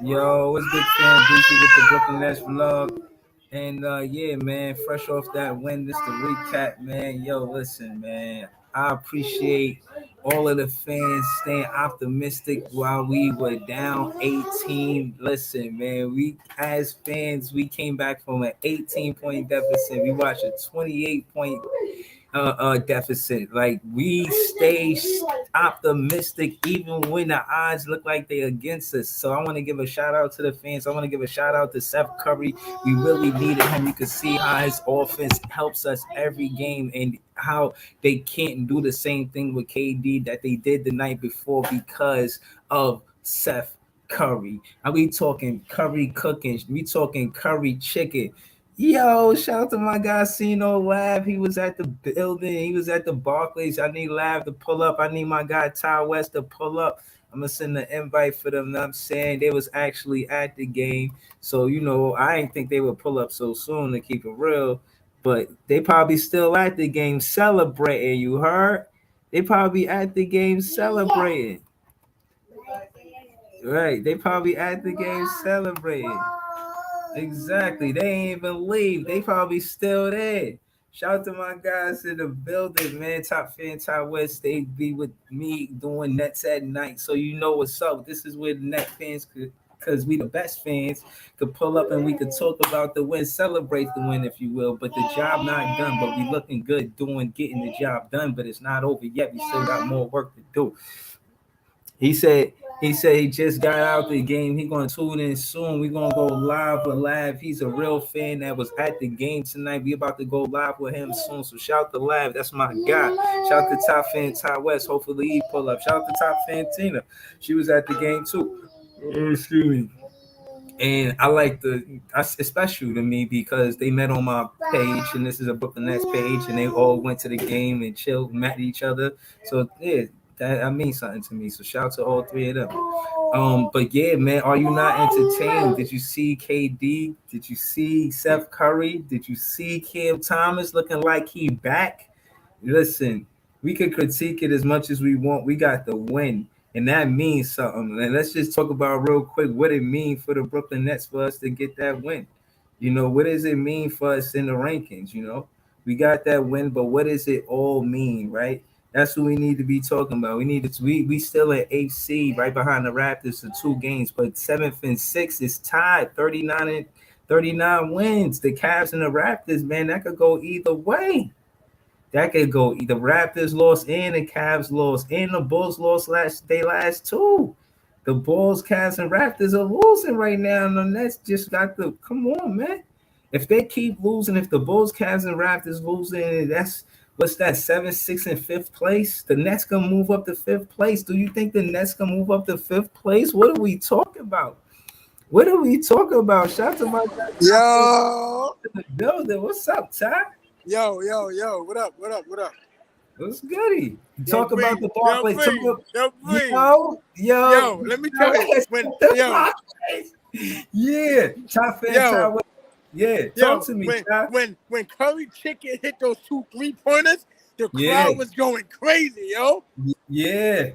Yo, what's good, fam? DC with the Brooklyn Nets vlog. And yeah, man, fresh off that win, this the recap, man. Yo, listen, man. I appreciate all of the fans staying optimistic while we were down 18. Listen, man, we as fans, we came back from an 18-point deficit. We watched a 28-point deficit. Like we stay optimistic even when the odds look like they're against us. So I want to give a shout out to the fans. I want to give a shout out to Seth Curry. We really needed him. You can see how his offense helps us every game and how they can't do the same thing with KD that they did the night before because of Seth Curry. Are we talking Curry cooking? We talking Curry chicken. Yo, shout out to my guy Cino Lab. He was at the building. He was at the Barclays. I need Lab to pull up. I need my guy Ty West to pull up. I'm gonna send an invite for them. I'm saying they was actually at the game. So, I didn't think they would pull up so soon to keep it real. But they probably still at the game celebrating. You heard? They probably at the game celebrating. Right. They probably at the game celebrating. Exactly. They ain't even leave. They probably still there. Shout out to my guys in the building, man. Top fan, Ty West. They be with me doing Nets at night. So you know what's up. This is where the Net fans could, because we the best fans, could pull up and we could talk about the win, celebrate the win, if you will. But the job not done. But we looking good getting the job done. But it's not over yet. We still got more work to do. He said he just got out the game. He gonna tune in soon. We gonna go live with Lav. He's a real fan that was at the game tonight. We about to go live with him soon. So shout to Lav. That's my guy. Shout to top fan Ty West. Hopefully he pull up. Shout to top fan Tina. She was at the game too. Excuse me. And I like it's special to me because they met on my page, and this is a Brooklyn Nets page, and they all went to the game and chilled, met each other. So yeah, that means something to me. So shout out to all three of them. But yeah, man, are you not entertained? Did you see KD? Did you see Seth Curry? Did you see Cam Thomas looking like he back? Listen, we can critique it as much as we want. We got the win. And that means something. And let's just talk about real quick what it means for the Brooklyn Nets for us to get that win. What does it mean for us in the rankings? We got that win, but what does it all mean, right? That's what we need to be talking about. We still at 8th seed, right behind the Raptors for 2 games, but 7th and 6th is tied, 39 wins. The Cavs and the Raptors, man, that could go either way. That could go. The Raptors lost and the Cavs lost and the Bulls lost last 2. The Bulls, Cavs, and Raptors are losing right now. And the Nets just got the come on, man. If they keep losing, if the Bulls, Cavs, and Raptors losing, that's what's that 7th, 6th, and 5th place. The Nets gonna move up to 5th place. Do you think the Nets gonna move up to 5th place? What are we talking about? What are we talking about? Shout out to my guy. Yo, in the building. What's up, Ty? Yo, what up? What's goody? Talk about the Barclays. Yo, let me tell you. Top fan. Yeah, talk to me. When Curry Chicken hit those 2 3-pointers, the crowd was going crazy, yo. Yeah.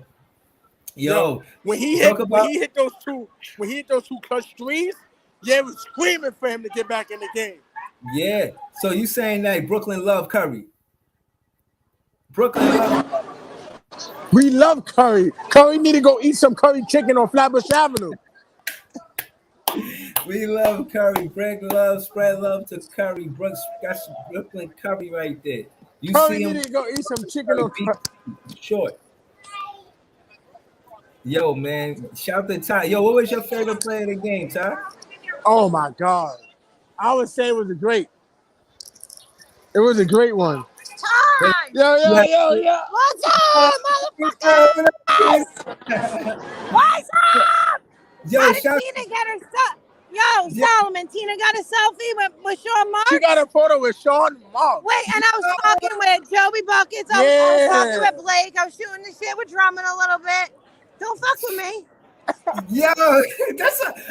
Yo, when he hit those two clutch threes, it was screaming for him to get back in the game. Yeah. So you saying that Brooklyn love Curry? Brooklyn love. We love Curry. Curry need to go eat some curry chicken on Flatbush Avenue. We love Curry. Greg love, spread love to Curry. Brooks got some Brooklyn Curry right there. You Curry see him need to go eat some chicken on short. Yo, man, shout to Ty. Yo, what was your favorite player of the game, Ty? Oh my God. I would say it was a great one. Time. Yo. What's up, motherfucker? What's up? Yo, How did Tina get her stuff? Solomon, Tina got a selfie with Sean Marks? She got a photo with Sean Marks. Wait, and I was talking with Joey Buckets. I was talking with Blake. I was shooting the shit with Drummond a little bit. Don't fuck with me. Yo,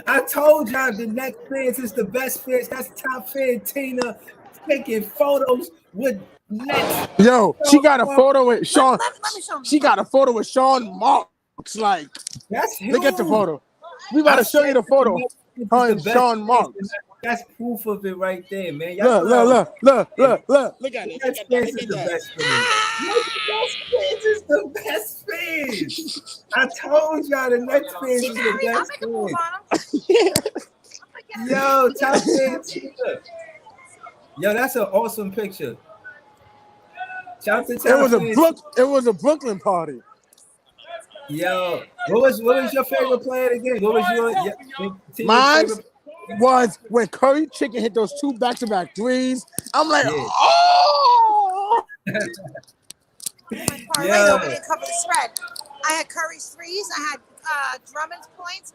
I told y'all the next fans is the best fans. That's top fan Tina taking photos with Nets. Yo, she got a photo with Sean. Let me show She got a photo with Sean Marks. Like, that's huge. look at the photo. We about to show you the photo. Her and Sean Marks. That's proof of it right there, man. Look at it. Nets fans is the best fans. Nets fans is the best fans. I told y'all the Nets fans is the best fans. Yo, top fans. Yo, that's an awesome picture. Shout to top fans. It was a Brooklyn party. Yo, what was your favorite player again? What was your team favorite? Was when Curry Chicken hit those 2 back-to-back threes. I'm like, oh! Parlay over and cover the spread. I had Curry's threes. I had Drummond's points,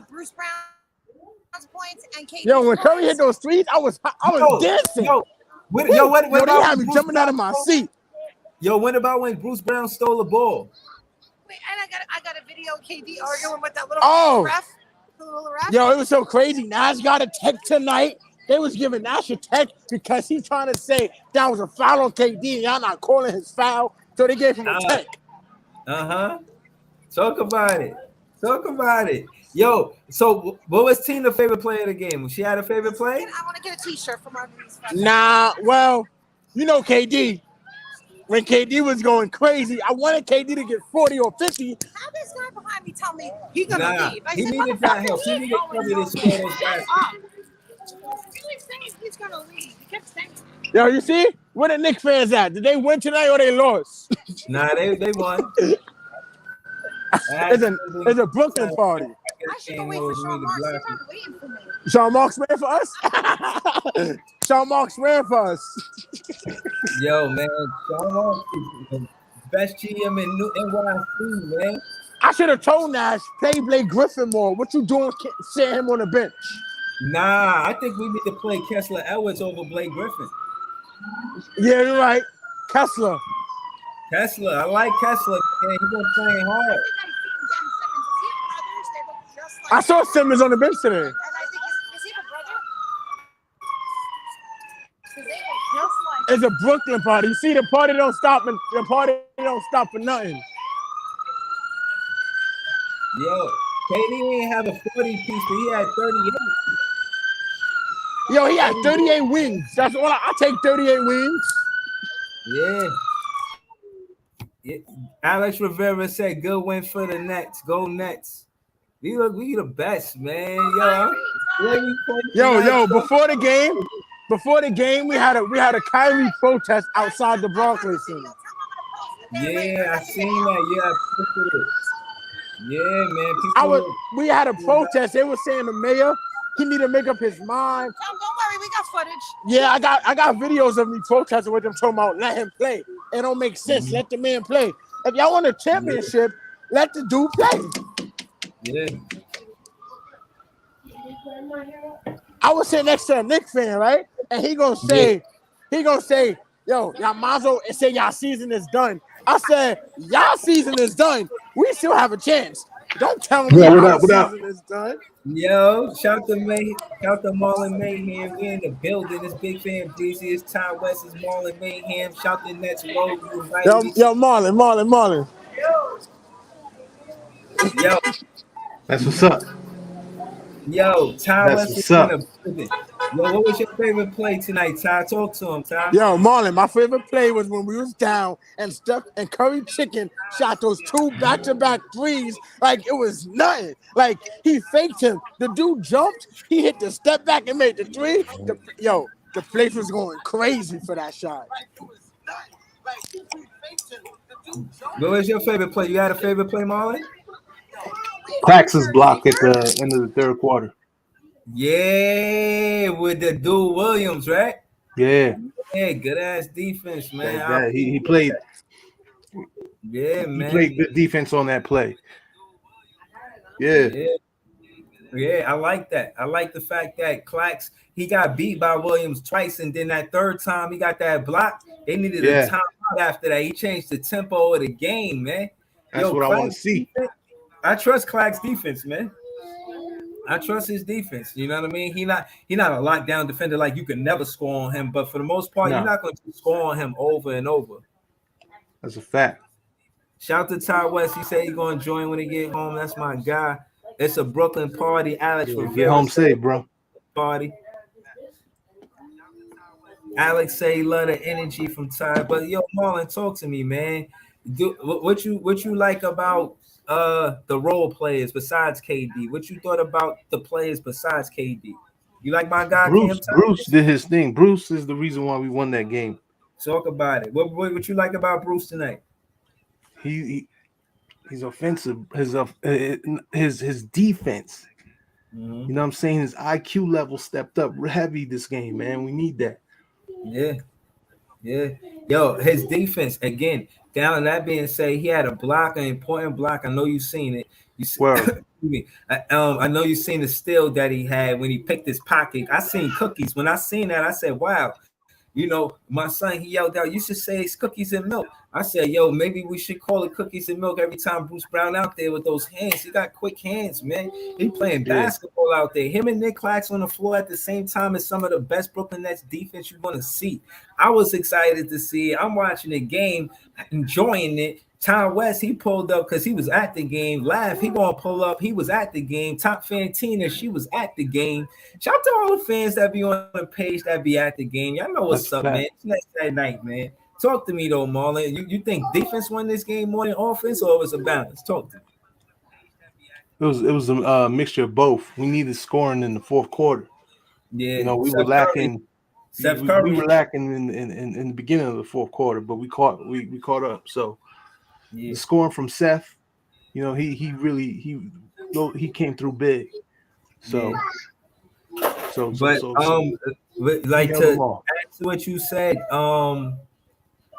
Bruce Brown's points, and KD's Yo, when Curry hit those threes, I was dancing. What they had me jumping out of my seat. Yo, what about when Bruce Brown stole the ball? Wait, and I got a video of KD arguing with that little ref. Yo, it was so crazy. Nash got a tech tonight. They was giving Nash a tech because he's trying to say that was a foul on KD and y'all not calling his foul. So they gave him a tech. Talk about it. Yo, so what was Tina's favorite player of the game? She had a favorite play? I want to get a t-shirt from our news. Nah, well, you know KD. When KD was going crazy, I wanted KD to get 40 or 50. How this guy behind me tell me he's gonna leave? He needed that help. He needed somebody to score those guys. He's gonna leave. He kept saying. Yo, you see? Where the Knicks fans at? Did they win tonight or they lost? Nah, they won. It's a Brooklyn party. I should go wait for Sean Marks. He's not waiting for me. Sean Marks ran for us? Sean Marks ran for us. Yo, man, Sean Marks is the best GM in NYC, man. I should have told Nash, play Blake Griffin more. What you doing sitting him on the bench? Nah, I think we need to play Kessler Edwards over Blake Griffin. Yeah, you're right. Kessler, I like Kessler. Man, he's been playing hard. I saw Simmons on the bench today. And I think is he a brother? It's a Brooklyn party. You see, the party don't stop for nothing. Yo, KD didn't have a 40 piece, but he had 38. Yo, he had 38 wings. That's all I take 38 wings. Yeah. Alex Rivera said, "Good win for the Nets. Go Nets." We the best, man. Yo. Before the game, we had a Kyrie protest outside the Barclays Center. Yeah, I seen that. Yeah, I posted it. Yeah, man. We had a protest. They were saying the mayor, he need to make up his mind. Don't worry, we got footage. Yeah, I got videos of me protesting with them talking about let him play. It don't make sense. Let the man play. If y'all want a championship, let the dude play. Yeah. I was sitting next to a Knicks fan, right? And he gonna say, yo, y'all might as well say y'all season is done. I said, y'all season is done. We still have a chance. Don't tell me y'all season is done. Yo, shout to Marlon Mayhem. We in the building. This big fan Breezy. It's Ty West. It's Marlon Mayhem. Shout to Nets Road. Yo, Marlon. Yo. That's what's up. Yo, Ty West is in the building. Yo, what was your favorite play tonight, Ty? Talk to him, Ty. Yo, Marlon, my favorite play was when we was down and Curry Chicken shot those 2 back-to-back threes like it was nothing. Like he faked him. The dude jumped. He hit the step back and made the 3. The place was going crazy for that shot. What was your favorite play? You had a favorite play, Marlon? Clax's block at the end of the third quarter. Yeah, with the dude Williams, right? Yeah. Yeah, good ass defense, man. He played. Yeah, man. He played good defense on that play. Yeah, I like that. I like the fact that Clax, he got beat by Williams twice, and then that third time he got that block. They needed a timeout after that. He changed the tempo of the game, man. That's what I want to see. I trust Clax's defense, man. I trust his defense. You know what I mean? He not a lockdown defender like you can never score on him. But for the most part, you're not going to score on him over and over. That's a fact. Shout to Ty West. He said he's going to join when he get home. That's my guy. It's a Brooklyn party. Alex Yeah, get Rivera home said safe, bro. party. Alex say he love the energy from Ty. But yo, Marlon, talk to me, man. What you like about the role players besides KD? What you thought about the players besides KD? You like my guy Cam Bruce Thomas? did his thing. Bruce is the reason why we won that game. Talk about it. What you like about Bruce tonight? He he's offensive. His defense. Mm-hmm. You know what I'm saying? His IQ level stepped up heavy this game, man. We need that. Yeah. Yeah. Yo, his defense again. Down that being said, he had a block, an important block. I know you've seen it. You see, Well, I know you've seen the steal that he had when he picked his pocket. I seen cookies. When I seen that, I said, "Wow." My son, he yelled out, "You should say it's cookies and milk." I said, "Yo, maybe we should call it cookies and milk every time Bruce Brown out there with those hands. He got quick hands, man. He playing basketball out there. Him and Nick Clax on the floor at the same time is some of the best Brooklyn Nets defense you're going to see. I was excited to see it. I'm watching the game, enjoying it. Tom West, he pulled up because he was at the game. Laugh, he gonna pull up. He was at the game. Top fan Tina, she was at the game. Shout out to all the fans that be on the page that be at the game. Y'all know what's up, man. It's next that night, man. Talk to me though, Marlon. You think defense won this game more than offense, or it was a balance? Talk to me. it was a mixture of both. We needed scoring in the fourth quarter. Yeah, We were lacking. Seth Curry. We were lacking in the beginning of the fourth quarter, but we caught up. So the scoring from Seth, he really came through big. So like to add to what you said,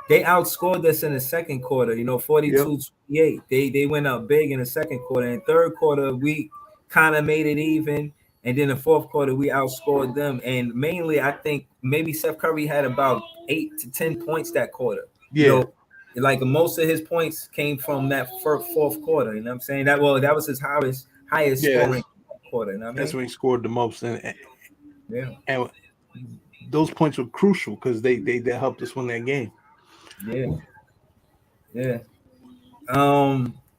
they outscored us in the second quarter, 42-28. They went up big in the second quarter. In the third quarter, we kind of made it even. And then the fourth quarter, we outscored them. And mainly, I think maybe Seth Curry had about 8 to 10 points that quarter. Yeah. Like most of his points came from that fourth quarter. You know what I'm saying? That was his highest scoring quarter. You know what I mean? That's when he scored the most. And those points were crucial because they helped us win that game. Yeah.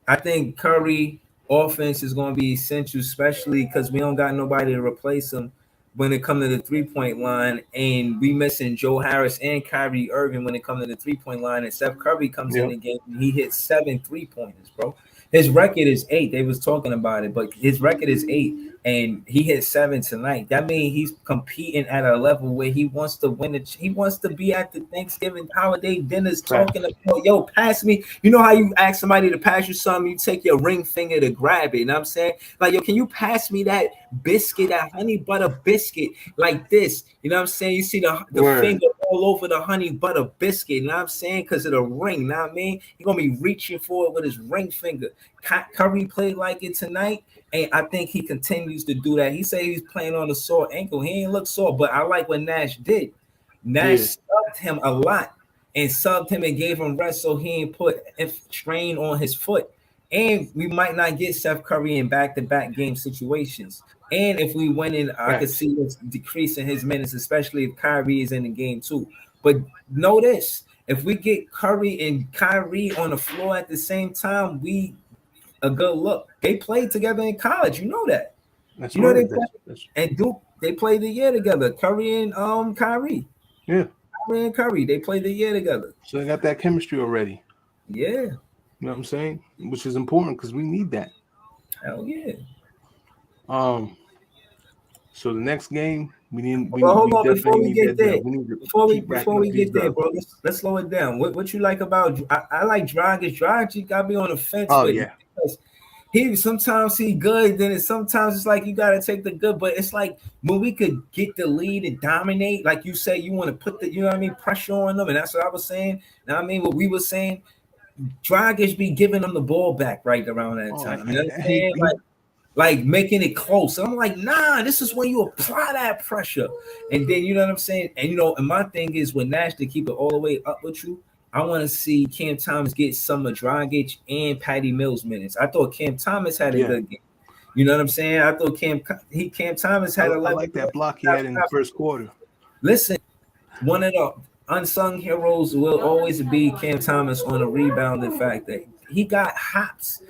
I think Curry offense is going to be essential, especially because we don't got nobody to replace him when it comes to the 3-point line, and we missing Joe Harris and Kyrie Irving when it comes to the 3-point line. And Seth Curry comes in the game and he hit 7 3-pointers, bro. His record is 8. They was talking about it, but his record is 8, and he hit 7 tonight. That means he's competing at a level where he wants to win it. He wants to be at the Thanksgiving holiday dinners talking about, yo, pass me. You know how you ask somebody to pass you something, you take your ring finger to grab it. You know what I'm saying? Like, yo, can you pass me that biscuit, that honey butter biscuit like this? You know what I'm saying? You see the finger all over the honey butter biscuit. You know what I'm saying? Because of the ring. You know what I mean? He's going to be reaching for it with his ring finger. Curry played like it tonight, and I think he continues to do that. He said he's playing on a sore ankle. He ain't look sore, but I like what Nash did. Nash subbed him a lot and subbed him and gave him rest so he ain't put strain on his foot. And we might not get Seth Curry in back-to-back game situations. And if we win in, I could see us decreasing his minutes, especially if Kyrie is in the game too. But know this, if we get Curry and Kyrie on the floor at the same time, we a good look. They played together in college. You know that. That's you know right. And Duke, they played the year together. Curry and Kyrie. Yeah. Kyrie and Curry, they played the year together. So they got that chemistry already. Yeah. You know what I'm saying? Which is important because we need that. Hell yeah. So the next game, hold on before we get there. Before we get there, bro, let's slow it down. What you like about I like Dragic. Dragic got me on the fence with him because he sometimes he good, then sometimes it's like you gotta take the good, but it's like when we could get the lead and dominate, like you say, you want to put the pressure on them, and that's what I was saying. Now I mean what we were saying, Dragic be giving them the ball back right around that time. You know what I'm saying? Like making it close. I'm like, nah, this is when you apply that pressure. And then, you know what I'm saying? And, and my thing is with Nash, to keep it all the way up with you, I want to see Cam Thomas get some of Dragic and Patty Mills minutes. I thought Cam Thomas had a good game. You know what I'm saying? I thought Cam Thomas had I like that block he had in the first quarter. Listen, one of the unsung heroes will always be Cam Thomas on a rebounding factor. He got hops.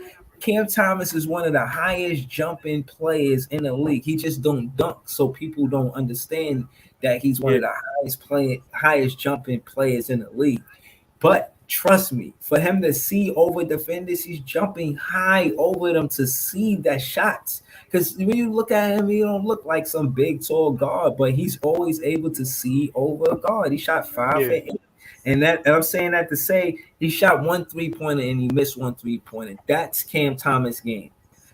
Cam Thomas is one of the highest jumping players in the league. He just don't dunk, so people don't understand that he's one Yeah. of the highest jumping players in the league. But trust me, for him to see over defenders, he's jumping high over them to see that shots. Because when you look at him, he don't look like some big tall guard, but he's always able to see over a guard. He shot 5 for 8. And I'm saying that to say he shot 1 3-pointer and he missed 1 3-pointer. That's Cam Thomas' game.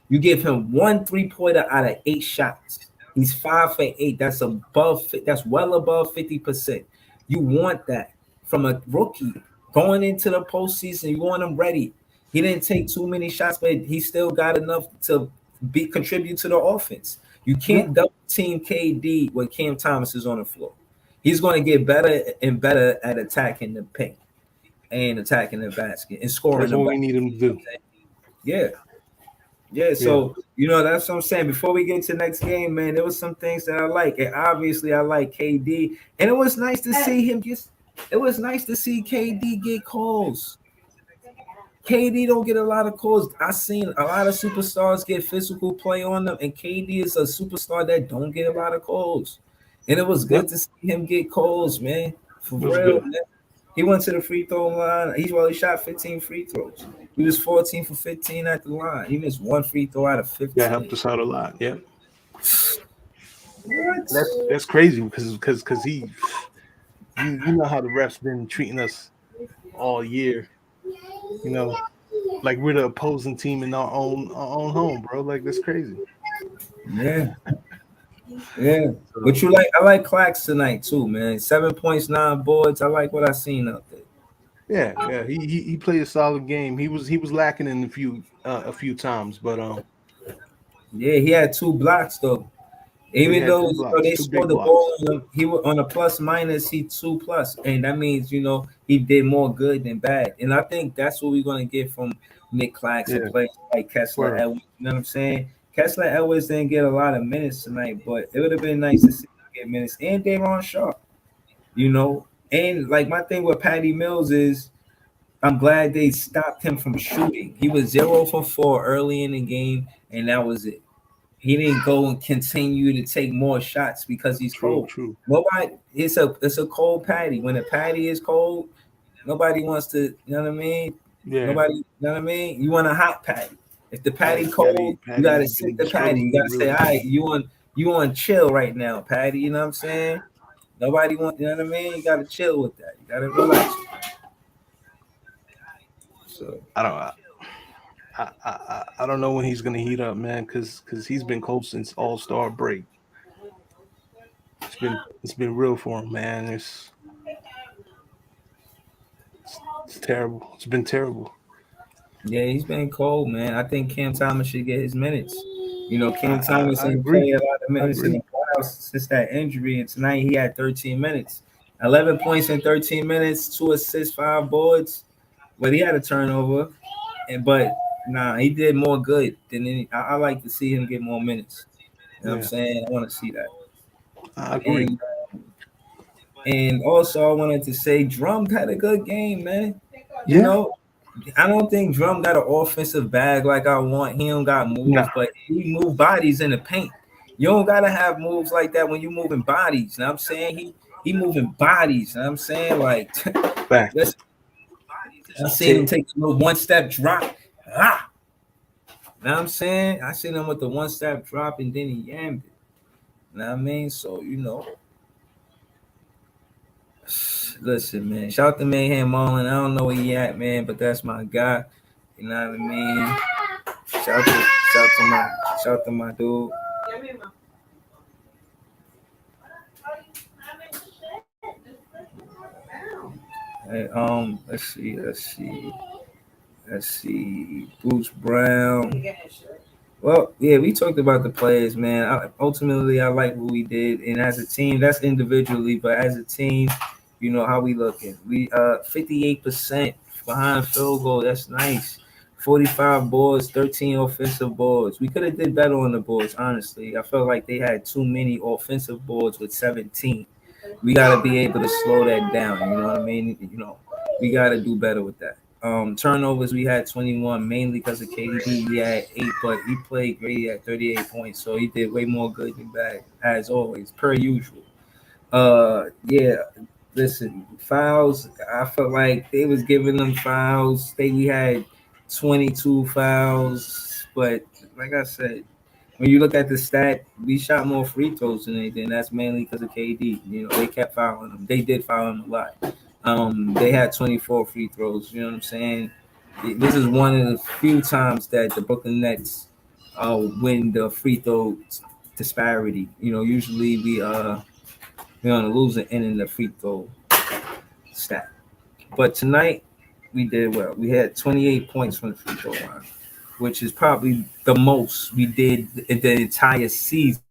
You give him 1 3-pointer out of 8 shots. He's 5 for 8. That's well above 50%. You want that from a rookie going into the postseason. You want him ready. He didn't take too many shots, but he still got enough to contribute to the offense. You can't double team KD when Cam Thomas is on the floor. He's going to get better and better at attacking the paint and attacking the basket and scoring. That's what we need him to do. Yeah. So, that's what I'm saying. Before we get to the next game, man, there was some things that I like. And obviously I like KD. And it was nice to see him KD get calls. KD don't get a lot of calls. I seen a lot of superstars get physical play on them, and KD is a superstar that don't get a lot of calls. And it was good to see him get calls, man. For real, man. He went to the free throw line. He shot 15 free throws. He was 14 for 15 at the line. He missed 1 free throw out of 15. That helped us out a lot. Yeah. What? That's crazy because he, you know how the refs been treating us all year. Like we're the opposing team in our own home, bro. Like that's crazy. Yeah. But I like Clax tonight too, man. 7 points, 9 boards. I like what I seen out there. Yeah. He played a solid game. He was lacking in a few times, but he had 2 blocks though. Even though they scored the ball on him, he was on a plus minus. He 2+, and that means he did more good than bad. And I think that's what we're gonna get from Nick Claxton, players like Kessler Edwards. You know what I'm saying? Kessler Edwards didn't get a lot of minutes tonight, but it would have been nice to see him get minutes. And Daron Sharp, And like my thing with Patty Mills is, I'm glad they stopped him from shooting. He was 0 for 4 early in the game, and that was it. He didn't go and continue to take more shots because he's cold. True. Nobody. It's a cold patty. When a patty is cold, nobody wants to. You know what I mean? Yeah. Nobody. You know what I mean? You want a hot patty. If the patty cold, you gotta sit the patty. You gotta say, all right, you on chill right now, patty. You know what I'm saying? Nobody want. You know what I mean? You gotta chill with that. You gotta relax. So I don't know when he's gonna heat up, man, because he's been cold since All-Star break. It's been real for him, man. It's terrible. It's been terrible. Yeah, he's been cold, man. I think Cam Thomas should get his minutes. Cam Thomas I ain't agree. played a lot of minutes in the playoffs since that injury, and tonight he had 13 minutes, 11 points in 13 minutes, 2 assists, 5 boards. But he had a turnover, but he did more good than any. I like to see him get more minutes. You know what I'm saying? I want to see that. I agree. And also, I wanted to say Drum had a good game, man. I don't think Drum got an offensive bag like I want. He don't got moves, but he move bodies in the paint. You don't gotta have moves like that when you moving bodies. You know what I'm saying? He moving bodies. You know what I'm saying? Like, I seen him take a little 1-step drop. You know what I'm saying? I seen him with the 1-step drop and then he yammed it. You know what I mean? So, listen, man. Shout out to Mayhem Marlin. I don't know where he at, man, but that's my guy. You know what I mean? Shout out to my dude. Hey, let's see. Bruce Brown. Well, yeah, we talked about the players, man. Ultimately, I like what we did, and as a team, that's individually, but as a team, how we looking. We 58% behind field goal. That's nice. 45 boards, 13 offensive boards. We could have did better on the boards, honestly. I felt like they had too many offensive boards with 17. We got to be able to slow that down. You know what I mean? We got to do better with that. Turnovers, we had 21, mainly because of KDB. We had 8, but he played great. He had 38 points, so he did way more good than bad, as always, per usual. Yeah, listen, fouls. I felt like they was giving them fouls. We had 22 fouls, but like I said, when you look at the stat, we shot more free throws than anything. That's mainly because of KD. You know, they kept fouling them. They did foul him a lot. They had 24 free throws. You know what I'm saying? This is one of the few times that the Brooklyn Nets win the free throw disparity. You know, usually we're on the losing end in the free throw stat. But tonight we did well. We had 28 points from the free throw line, which is probably the most we did in the entire season.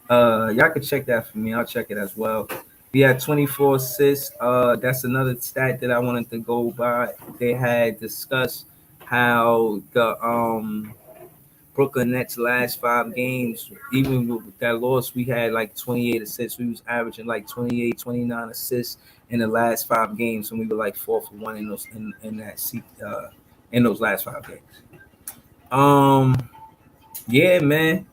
Y'all can check that for me. I'll check it as well. We had 24 assists. That's another stat that I wanted to go by. They had discussed how the Brooklyn Nets last 5 games, even with that loss, we had like 28 assists. We was averaging like 28, 29 assists in the last 5 games, and we were like 4 for 1 in those in those last 5 games. Um, yeah, man,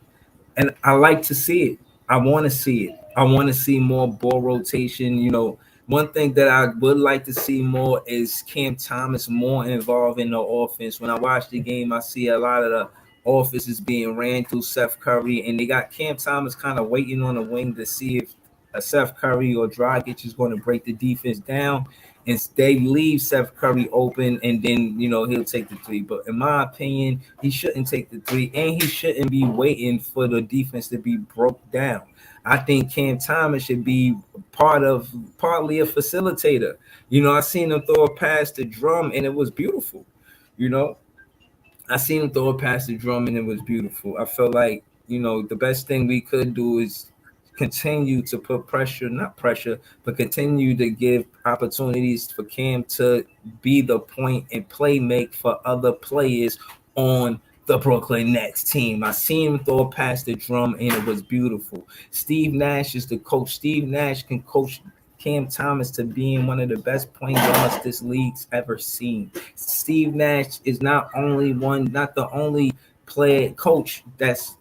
and I like to see it. I want to see it. I want to see more ball rotation. You know, one thing that I would like to see more is Cam Thomas more involved in the offense. When I watch the game, I see a lot of the offense is being ran through Seth Curry, and they got Cam Thomas kind of waiting on the wing to see if a Seth Curry or Dragic is going to break the defense down, and they leave Seth Curry open, and then he'll take the three. But in my opinion, he shouldn't take the three, and he shouldn't be waiting for the defense to be broke down. I think Cam Thomas should be partly a facilitator. I seen him throw a pass to Drum, and it was beautiful. You know, I seen him throw a pass to Drum, and it was beautiful. I felt like the best thing we could do is continue to put pressure, not pressure, but continue to give opportunities for Cam to be the point and play make for other players on the Brooklyn Nets team. I seen him throw past the Drum, and it was beautiful. Steve Nash is the coach. Steve Nash can coach Cam Thomas to being one of the best point guards this league's ever seen. Steve Nash is not the only player coach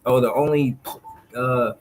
or the only uh,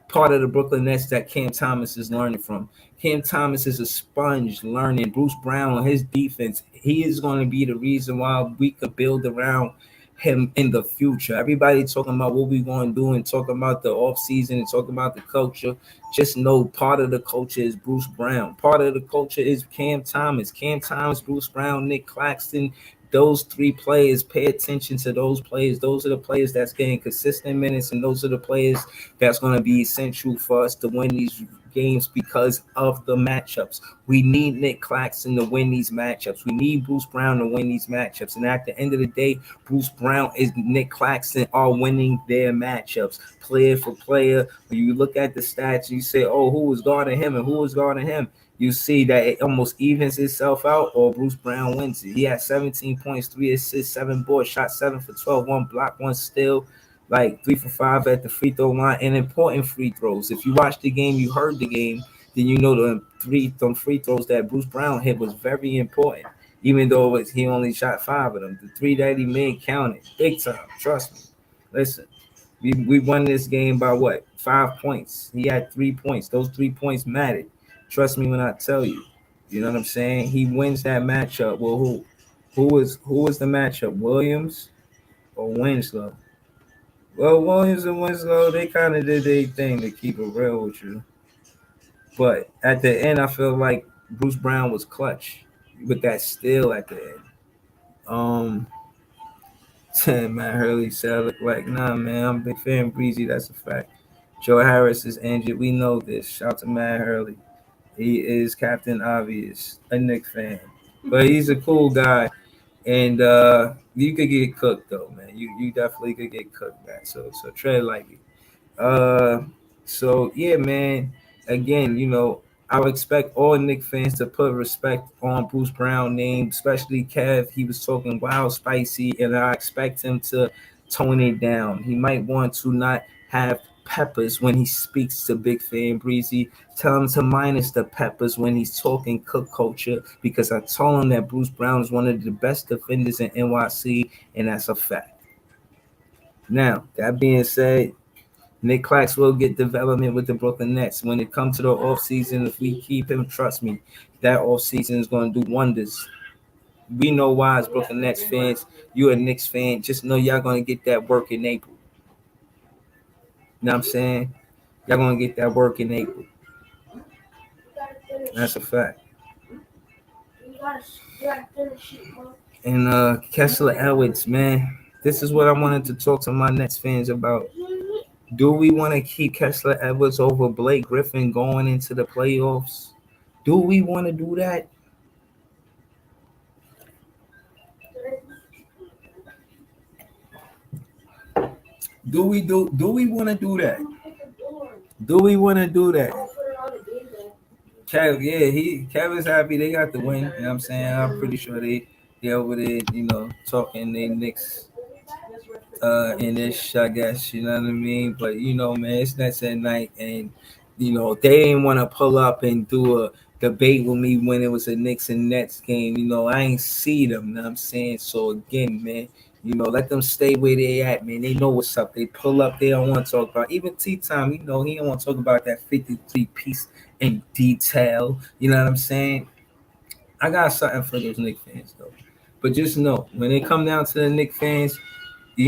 part of the Brooklyn Nets that Cam Thomas is learning from. Cam Thomas is a sponge learning. Bruce Brown on his defense, he is going to be the reason why we could build around him in the future. Everybody talking about what we going to do and talking about the off season and talking about the culture. Just know part of the culture is Bruce Brown. Part of the culture is Cam Thomas. Cam Thomas, Bruce Brown, Nick Claxton. Those three players, pay attention to those players. Those are the players that's getting consistent minutes, and those are the players that's going to be essential for us to win these games because of the matchups. We need Nick Claxton to win these matchups. We need Bruce Brown to win these matchups. And at the end of the day, Bruce Brown and Nick Claxton are winning their matchups, player for player. When you look at the stats, you say, oh, who was guarding him and who was guarding him? You see that it almost evens itself out, or Bruce Brown wins it. He had 17 points, 3 assists, 7 boards, shot 7 for 12, 1 block, 1 steal, like 3 for 5 at the free throw line, and important free throws. If you watched the game, you heard the game, then you know the free throws that Bruce Brown hit was very important. Even though he only shot 5 of them, the 3 that he made counted big time. Trust me. Listen, we won this game by what? 5 points. He had 3 points. Those 3 points mattered. Trust me when I tell you. You know what I'm saying? He wins that matchup. Well, who? Who was the matchup? Williams or Winslow? Well, Williams and Winslow, they kind of did their thing to keep it real with you. But at the end, I feel like Bruce Brown was clutch with that steal at the end. Um, Matt Hurley said, like, nah, man, I'm a big fan of Breezy. That's a fact. Joe Harris is injured. We know this. Shout to Matt Hurley. He is Captain Obvious, a Knick fan. But he's a cool guy. And you could get cooked though, man. You definitely could get cooked back. So tread lightly. Uh, so yeah, man. Again, I would expect all Knick fans to put respect on Bruce Brown name, especially Kev. He was talking wild spicy, and I expect him to tone it down. He might want to not have peppers when he speaks to Big Fan Breezy. Tell him to minus the peppers when he's talking cook culture because I told him that Bruce Brown is one of the best defenders in NYC, and that's a fact. Now, that being said, Nick Clax will get development with the Brooklyn Nets. When it comes to the offseason, if we keep him, trust me, that offseason is going to do wonders. We know why as Brooklyn Nets fans, you're a Knicks fan, just know y'all going to get that work in April. You know what I'm saying? Y'all going to get that work in April. That's a fact. And Kessler Edwards, man, this is what I wanted to talk to my Nets fans about. Do we want to keep Kessler Edwards over Blake Griffin going into the playoffs? Do we want to do that? Do we want to do that? Do we want to do that? Kevin's happy they got the win. You know what I'm saying? I'm pretty sure they over there, talking they Knicks in this, I guess, you know what I mean? But man, it's Nets at night, and they didn't want to pull up and do a debate with me when it was a Knicks and Nets game. I ain't see them, you know what I'm saying? So again, man, let them stay where they at, man. They know what's up. They pull up, they don't want to talk about even tea time, he don't want to talk about that 53 piece in detail. You know what I'm saying? I got something for those Knicks fans though. But just know when it come down to the Knicks fans, I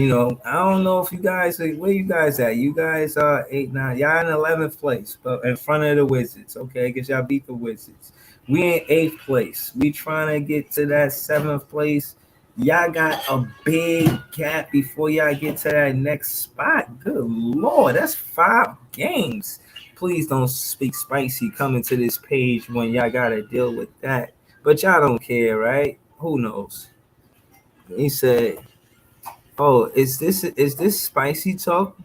don't know if you guys where you guys at. You guys are 8-9. Y'all in 11th place, but in front of the Wizards. Okay, because y'all beat the Wizards. We in 8th place. We trying to get to that 7th place. Y'all got a big gap before y'all get to that next spot. Good Lord, that's 5 games. Please don't speak spicy coming to this page when y'all gotta deal with that. But y'all don't care, right? Who knows? He said, "Oh, is this spicy talk?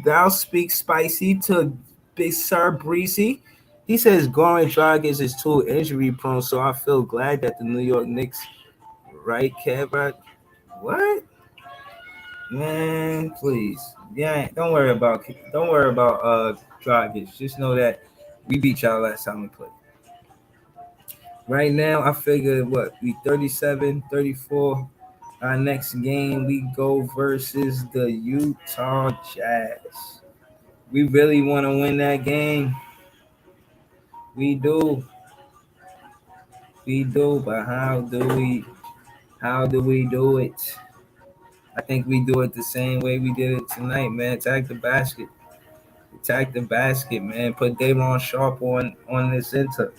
Thou speak spicy to Big Sir Breezy?" He says Goran Dragic is too injury prone, so I feel glad that the New York Knicks, right, Kev? Right? What? Man, please. Yeah, don't worry about Dragic. Just know that we beat y'all last time we played. Right now, I figure what we 37, 34. Our next game, we go versus the Utah Jazz. We really want to win that game. We do. We do, but how do we do it? I think we do it the same way we did it tonight, man. Attack the basket. Attack the basket, man. Put Davon Sharp on this center.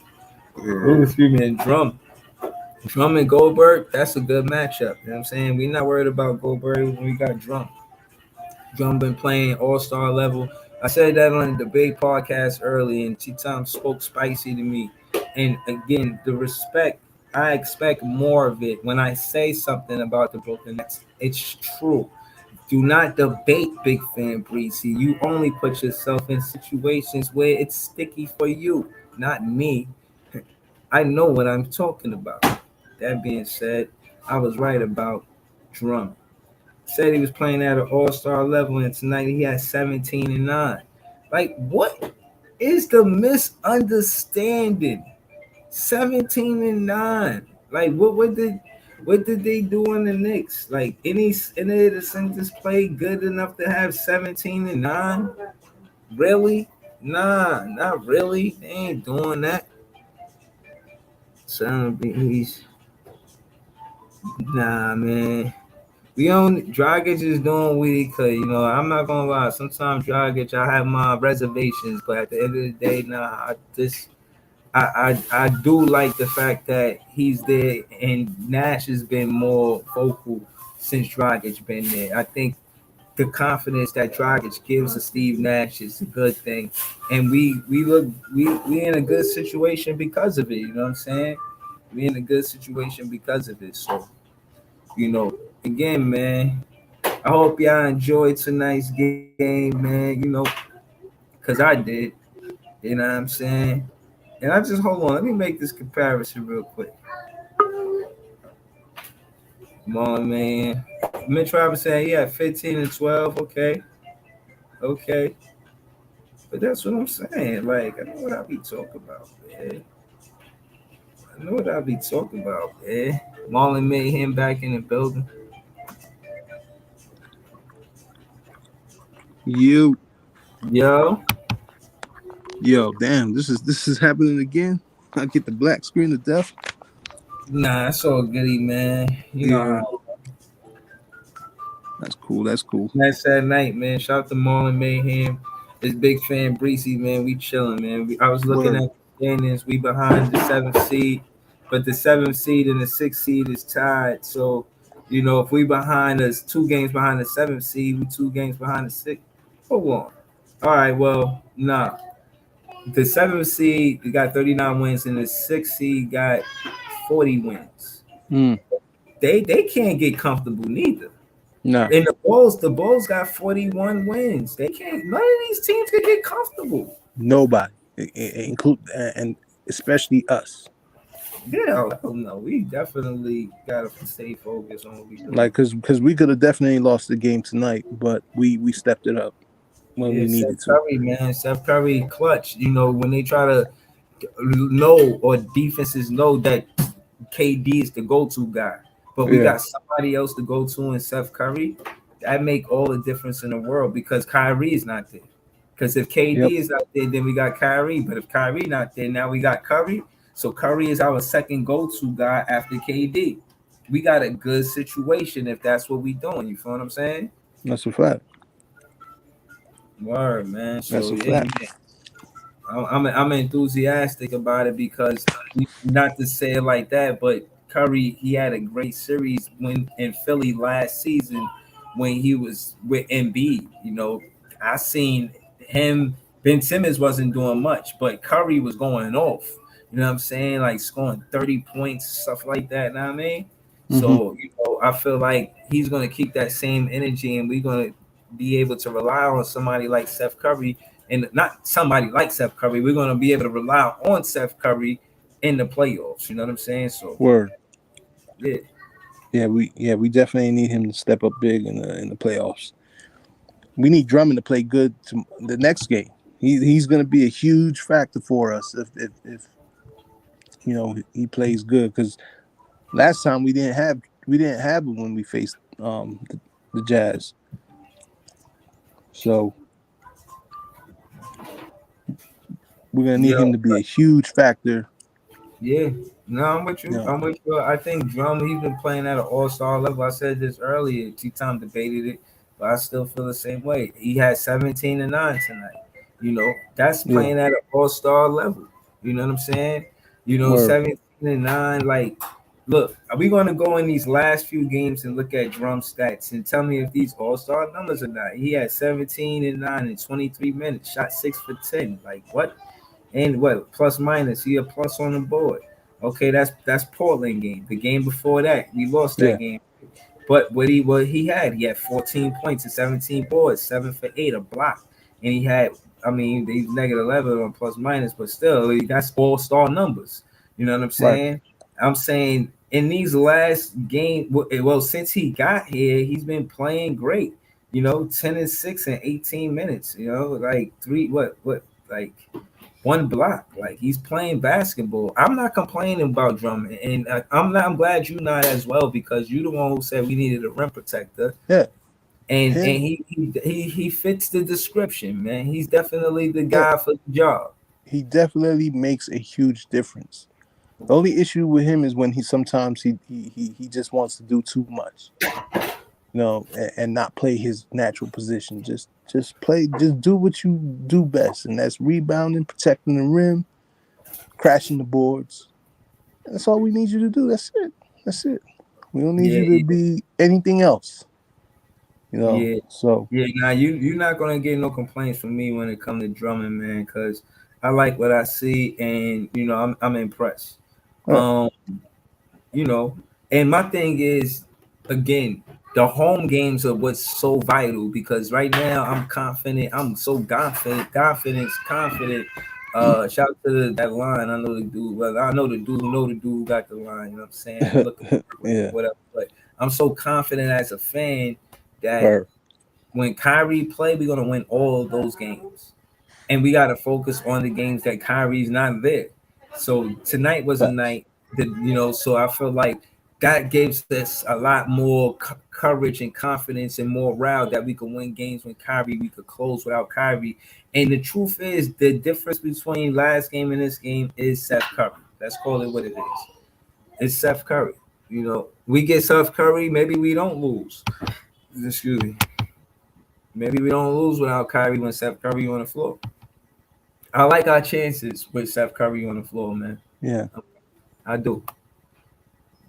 Excuse me, and Drum and Goldberg, that's a good matchup. You know what I'm saying? We're not worried about Goldberg when we got Drum. Drum been playing all-star level. I said that on the debate podcast early, and T-Tom spoke spicy to me. And again, the respect, I expect more of it. When I say something about the Brooklyn Nets, it's true. Do not debate Big Fan Breezy. You only put yourself in situations where it's sticky for you, not me. I know what I'm talking about. That being said, I was right about Drum. Said he was playing at an all-star level, and tonight he had 17 and 9. Like, what is the misunderstanding? 17 and 9. Like, what did they do on the Knicks? Like, any of the centers play good enough to have 17 and 9? Really? Nah, not really. They ain't doing that. So he's nah, man. We on Dragic is doing weak because I'm not gonna lie. Sometimes Dragic, I have my reservations, but at the end of the day, I do like the fact that he's there, and Nash has been more vocal since Dragic been there. I think the confidence that Dragic gives to Steve Nash is a good thing, and we in a good situation because of it. You know what I'm saying? We in a good situation because of it. So again, man. I hope y'all enjoyed tonight's game, man. Cause I did. You know what I'm saying? And I just hold on. Let me make this comparison real quick. Come on, man. Mitch Robinson, he had 15 and 12. Okay. But that's what I'm saying. Like, I know what I be talking about, man. I know what I be talking about, man. Marlon made him back in the building. You, Yo, yo, damn, this is happening again. I get the black screen of death. nah, it's all goody, man. You know Yeah, how. that's cool. That's cool. That's that night, man. Shout out to Marlon Mayhem. This big fan Breezy, man. We chilling, man. I was looking Word. at the standings. We behind the seventh seed, but the seventh seed and the sixth seed is tied. So, if we behind us 2 games behind the seventh seed, we 2 games behind the sixth. Hold on. All right, well, nah. The seventh seed got 39 wins, and the sixth seed got 40 wins. Mm, They can't get comfortable neither. nah, And the Bulls got 41 wins. They can't. None of these teams can get comfortable. nobody, include and especially us. Yeah, hell no. We definitely gotta stay focused on what we doing. Like, cause we could have definitely lost the game tonight, but we stepped it up when Yeah, we Seth needed to. Curry, man. Seth Curry clutch. When they try to know or defenses know that KD is the go-to guy, but we Yeah. got somebody else to go to in Seth Curry. That make all the difference in the world because Kyrie is not there. Because if Yep. KD is not there, then we got Kyrie. But if Kyrie not there, now we got Curry. So Curry is our second go-to guy after KD. We got a good situation if that's what we doing. You feel what I'm saying? That's a fact. Word, man. That's So a yeah, fact. man. I'm enthusiastic about it because not to say it like that, but Curry he had a great series when in Philly last season when he was with Embiid. I seen him. Ben Simmons wasn't doing much, but Curry was going off. You know what I'm saying? Like scoring 30 points, stuff like that. Know what I mean? Mm-hmm. So I feel like he's gonna keep that same energy, and we're gonna be able to rely on somebody like Steph Curry and not somebody like Steph Curry. We're going to be able to rely on Steph Curry in the playoffs. You know what I'm saying? So Word. yeah, We definitely need him to step up big in the playoffs. We need Drummond to play good to the next game. He's going to be a huge factor for us if he plays good, because last time we didn't have him when we faced the Jazz. So we're gonna need him yo, to be a huge factor. yeah. No, I'm with You you. know, I'm with you. I think Drum, he's been playing at an all-star level. I said this earlier. T-Time debated it, but I still feel the same way. He had 17 and 9 tonight. That's yeah, playing at an all-star level. You know what I'm saying? word, 17 and 9. Like, look, are we going to go in these last few games and look at Drum stats and tell me if these all-star numbers or not? He had 17 and 9 in 23 minutes, shot 6 for 10. Like, what? And what plus minus? He a plus on the board. Okay, that's Portland game. The game before that, we lost that yeah, game. But he had 14 points and 17 boards, 7 for 8, a block, and he had. I mean, they -11 on plus minus, but still, that's all star numbers. You know what I'm right, saying? I'm saying in these last game, well, since he got here, he's been playing great. 10 and 6 in 18 minutes. Like like one block. Like he's playing basketball. I'm not complaining about Drummond, and I'm not. I'm glad you're not as well because you're the one who said we needed a rim protector, yeah. and Him, he fits the description, man. He's definitely the yeah. guy for the job. He definitely makes a huge difference. The only issue with him is when he sometimes he just wants to do too much, and not play his natural position. Just do what you do best, and that's rebounding, protecting the rim, crashing the boards. That's all we need you to do. That's it. That's it. We don't need Yeah, you to be anything else. yeah, So yeah. Now you're not gonna get no complaints from me when it comes to drumming, man, because I like what I see, and I'm impressed. yeah. Um, you know. And my thing is, again, the home games are what's so vital because right now I'm confident. I'm so confident. Shout out to that line. I know the dude. Well, I know the dude who know the dude got the line. You know what I'm saying? I'm looking Yeah. whatever. But I'm so confident as a fan that Word. when Kyrie play, we're gonna win all of those games. and we got to focus on the games that Kyrie's not there. So tonight was a Facts. night that, so I feel like that gives us a lot more courage and confidence and morale that we could win games when Kyrie, we could close without Kyrie. And the truth is, the difference between last game and this game is Seth Curry. Let's call it what it is. It's Seth Curry. We get Seth Curry, maybe we don't lose. Excuse me. Maybe we don't lose without Kyrie when Seth Curry on the floor. I like our chances with Seth Curry on the floor, man. Yeah. I do.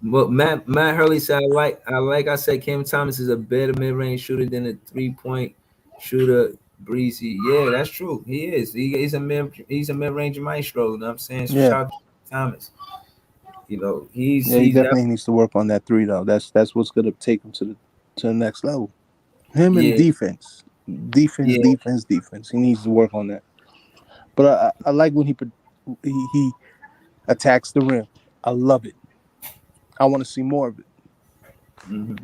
But Matt Hurley said I said Cam Thomas is a better mid-range shooter than a 3-point shooter. Breezy. Yeah, that's true. He is. He's a mid-range maestro. You know what I'm saying? So Yeah. shout out to Thomas. He's Yeah, he he's definitely needs to work on that three though. That's what's gonna take him to the next level. Him and yeah, defense. Defense, yeah. defense, defense. He needs to work on that. But I like when he attacks the rim. I love it. I want to see more of it. Mhm.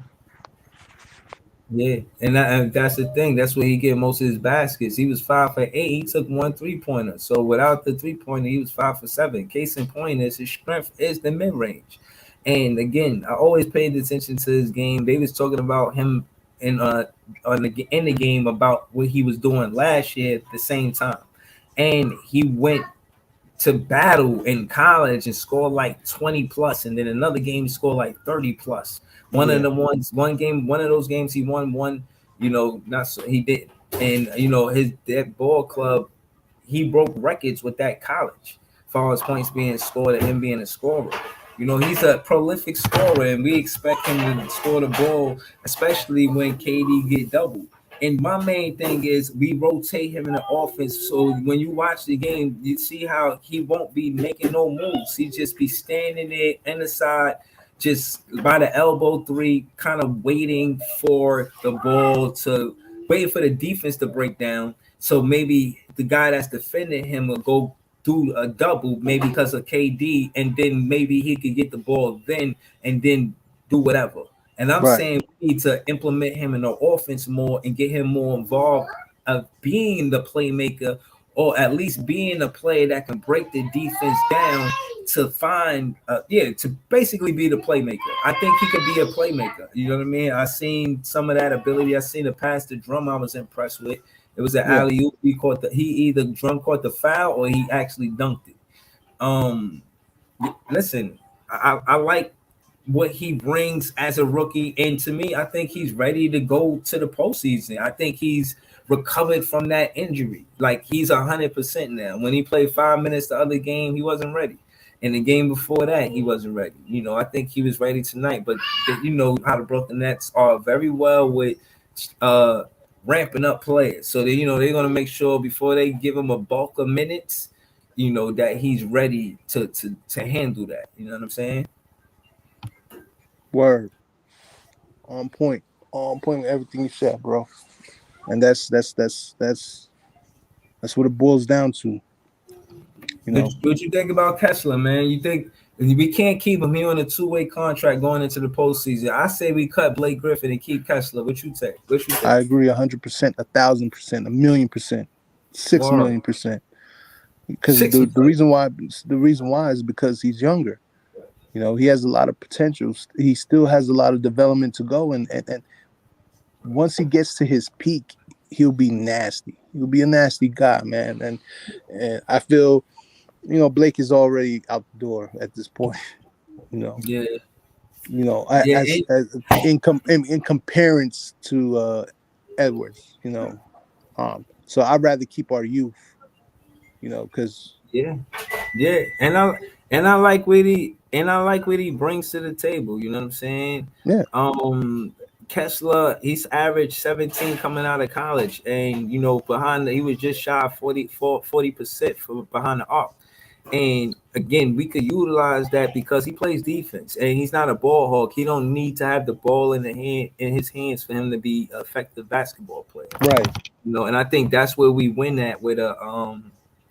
Yeah, and that's the thing. That's where he get most of his baskets. He was 5 for 8. He took 1 3-pointer. So without the 3-pointer, he was 5 for 7. Case in point is his strength is the mid range. And again, I always paid attention to his game. They was talking about him in the game about what he was doing last year at the same time, and he went to battle in college and score like 20 plus, and then another game he scored like 30 plus. Yeah. One of those games he won one, not so he did. And his that ball club, he broke records with that college as far as points being scored and him being a scorer. He's a prolific scorer, and we expect him to score the ball, especially when KD get doubled. And my main thing is we rotate him in the offense. So when you watch the game, you see how he won't be making no moves. He just be standing there in the side, just by the elbow three, kind of waiting for the ball to waiting for the defense to break down. So maybe the guy that's defending him will go do a double, maybe because of KD, and then maybe he could get the ball then and then do whatever. And I'm Right. saying we need to implement him in the offense more and get him more involved of being the playmaker, or at least being a player that can break the defense down to find, to basically be the playmaker. I think he could be a playmaker. You know what I mean? I seen some of that ability. I seen the pass to Drum. I was impressed with. It was an Yeah. alley oop. He either Drum caught the foul or he actually dunked it. Um, Listen, I like what he brings as a rookie, and to me, I think he's ready to go to the postseason. I think he's recovered from that injury. Like he's 100% now. When he played 5 minutes the other game, he wasn't ready. And the game before that, he wasn't ready. I think he was ready tonight. But you know how the Brooklyn Nets are very well with ramping up players. So they're gonna make sure before they give him a bulk of minutes, that he's ready to handle that. You know what I'm saying? Word. On point. On point with everything you said, bro. And that's what it boils down to. What you think about Kessler, man? You think we can't keep him here on a 2-way contract going into the postseason? I say we cut Blake Griffin and keep Kessler. What you think? I agree 100%, 1,000%, 1,000,000%, 6,000,000%. Because the reason why is because he's younger. He has a lot of potential. He still has a lot of development to go, and once he gets to his peak, he'll be nasty. He'll be a nasty guy, man. And I feel, Blake is already out the door at this point. Yeah. As in comparison to Edwards, so I'd rather keep our youth, because yeah, and I like what he brings to the table. You know what I'm saying? yeah, Kessler, he's averaged 17 coming out of college, and he was just shy of 40% for behind the arc. And again, we could utilize that because he plays defense and he's not a ball hawk. He don't need to have the ball in his hands for him to be an effective basketball player. right. And I think that's where we win that with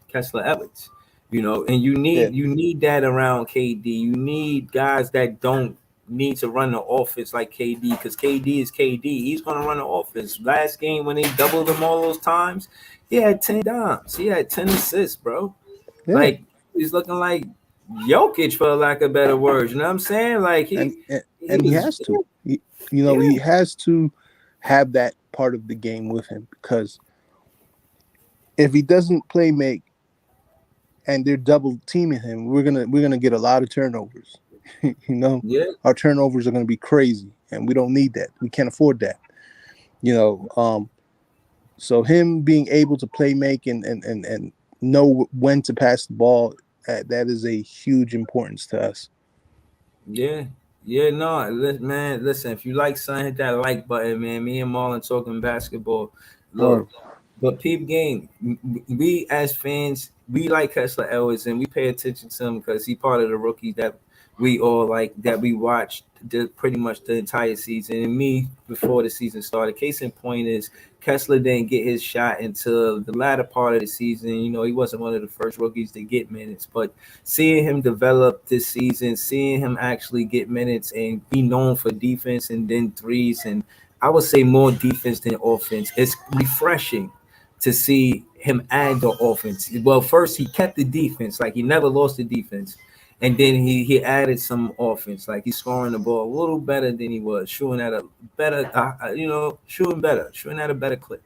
Kessler Edwards. And you need that around KD. You need guys that don't need to run the offense like KD because KD is KD. He's gonna run the offense. Last game when they doubled him all those times, he had 10 dimes. He had 10 assists, bro. Yeah, Like he's looking like Jokic for lack of better words. You know what I'm saying? Like and he he was has to. He has to have that part of the game with him because if he doesn't play make and they're double teaming him, we're gonna get a lot of turnovers. Yeah. Our turnovers are gonna be crazy, and we don't need that. We can't afford that. So him being able to play make and know when to pass the ball, that is a huge importance to us. Yeah. No, man, listen, if you like something, hit that like button, man. Me and Marlon talking basketball. Or Look, but peep game, we as fans, we like Kessler Edwards and we pay attention to him because he part of the rookies that we all like, that we watched pretty much the entire season. And me, before the season started, case in point is Kessler didn't get his shot until the latter part of the season. He wasn't one of the first rookies to get minutes, but seeing him develop this season, seeing him actually get minutes and be known for defense and then threes, and I would say more defense than offense, it's refreshing to see him add the offense. Well, first he kept the defense, like he never lost the defense. And then he added some offense, like he's scoring the ball a little better than he was, shooting at a better, shooting at a better clip.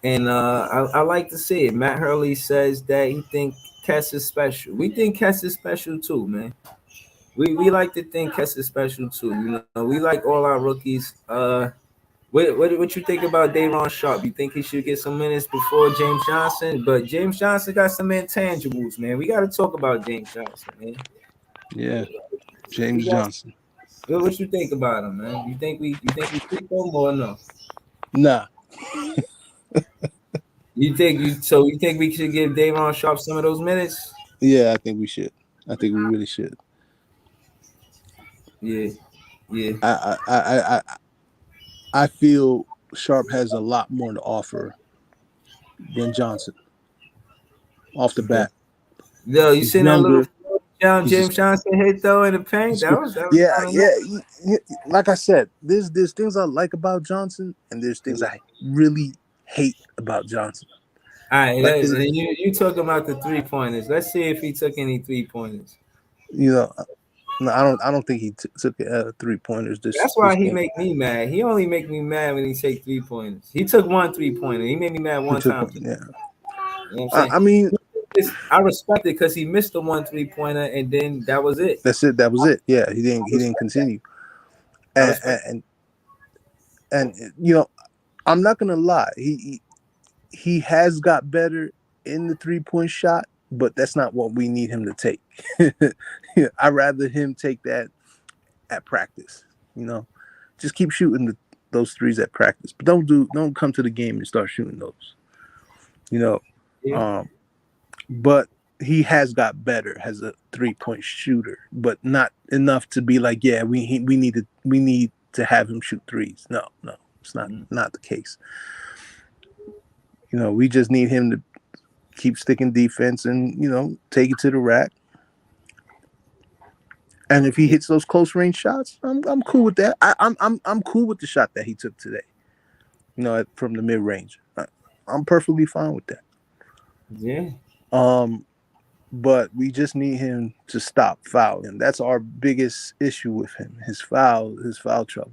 And I like to see it. Matt Hurley says that he think Kess is special. We think Kess is special too, man. We like to think Kess is special too. We like all our rookies. What you think about Day'Ron Sharp? You think he should get some minutes before James Johnson? But James Johnson got some intangibles, man. We got to talk about James Johnson, man. yeah, James Johnson. What you think about him, man? You think we keep him or no? Nah. You think we should give Day'Ron Sharp some of those minutes? Yeah, I think we should. I think we really should. Yeah. I feel Sharp has a lot more to offer than Johnson off the bat. Yo, you He's seen that younger. little James Johnson hit though in the paint? That was yeah. Like I said, there's things I like about Johnson, and there's things I really hate about Johnson. All right, you talking about the 3-pointers. Let's see if he took any 3-pointers. No, I don't think he took 3-pointers. That's why he game. make me mad. He only make me mad when he take 3-pointers. He took one 3-pointer. He made me mad one time. Yeah. You know what I'm saying? I mean, I respect it because he missed the one 3-pointer and then that was it. That's it. That was it. Yeah, he didn't continue. And I'm not gonna lie. He has got better in the 3-point shot, but that's not what we need him to take. I'd rather him take that at practice. Just keep shooting those threes at practice, but don't come to the game and start shooting those. Yeah. But he has got better as a 3-point shooter, but not enough to be like, yeah, we need to have him shoot threes. No, it's not the case. We just need him to keep sticking defense and take it to the rack. And if he hits those close range shots, I'm cool with that. I'm cool with the shot that he took today. From the mid range, I'm perfectly fine with that. Yeah. But we just need him to stop fouling. That's our biggest issue with him. His foul trouble.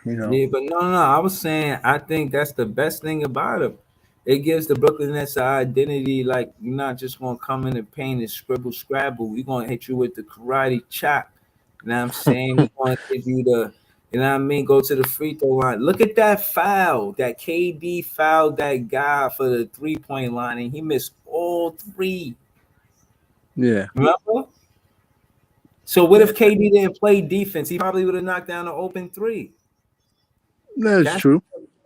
Yeah, but no. I was saying I think that's the best thing about him. It gives the Brooklyn Nets an identity. Like you're not just gonna come in and paint and scribble scrabble. We're gonna hit you with the karate chop. You know what I'm saying? We're gonna give you the, go to the free throw line. Look at that foul. That KD fouled that guy for the 3-point line, and he missed all 3. Yeah. Remember? So what if KD didn't play defense? He probably would have knocked down an open 3. That's true.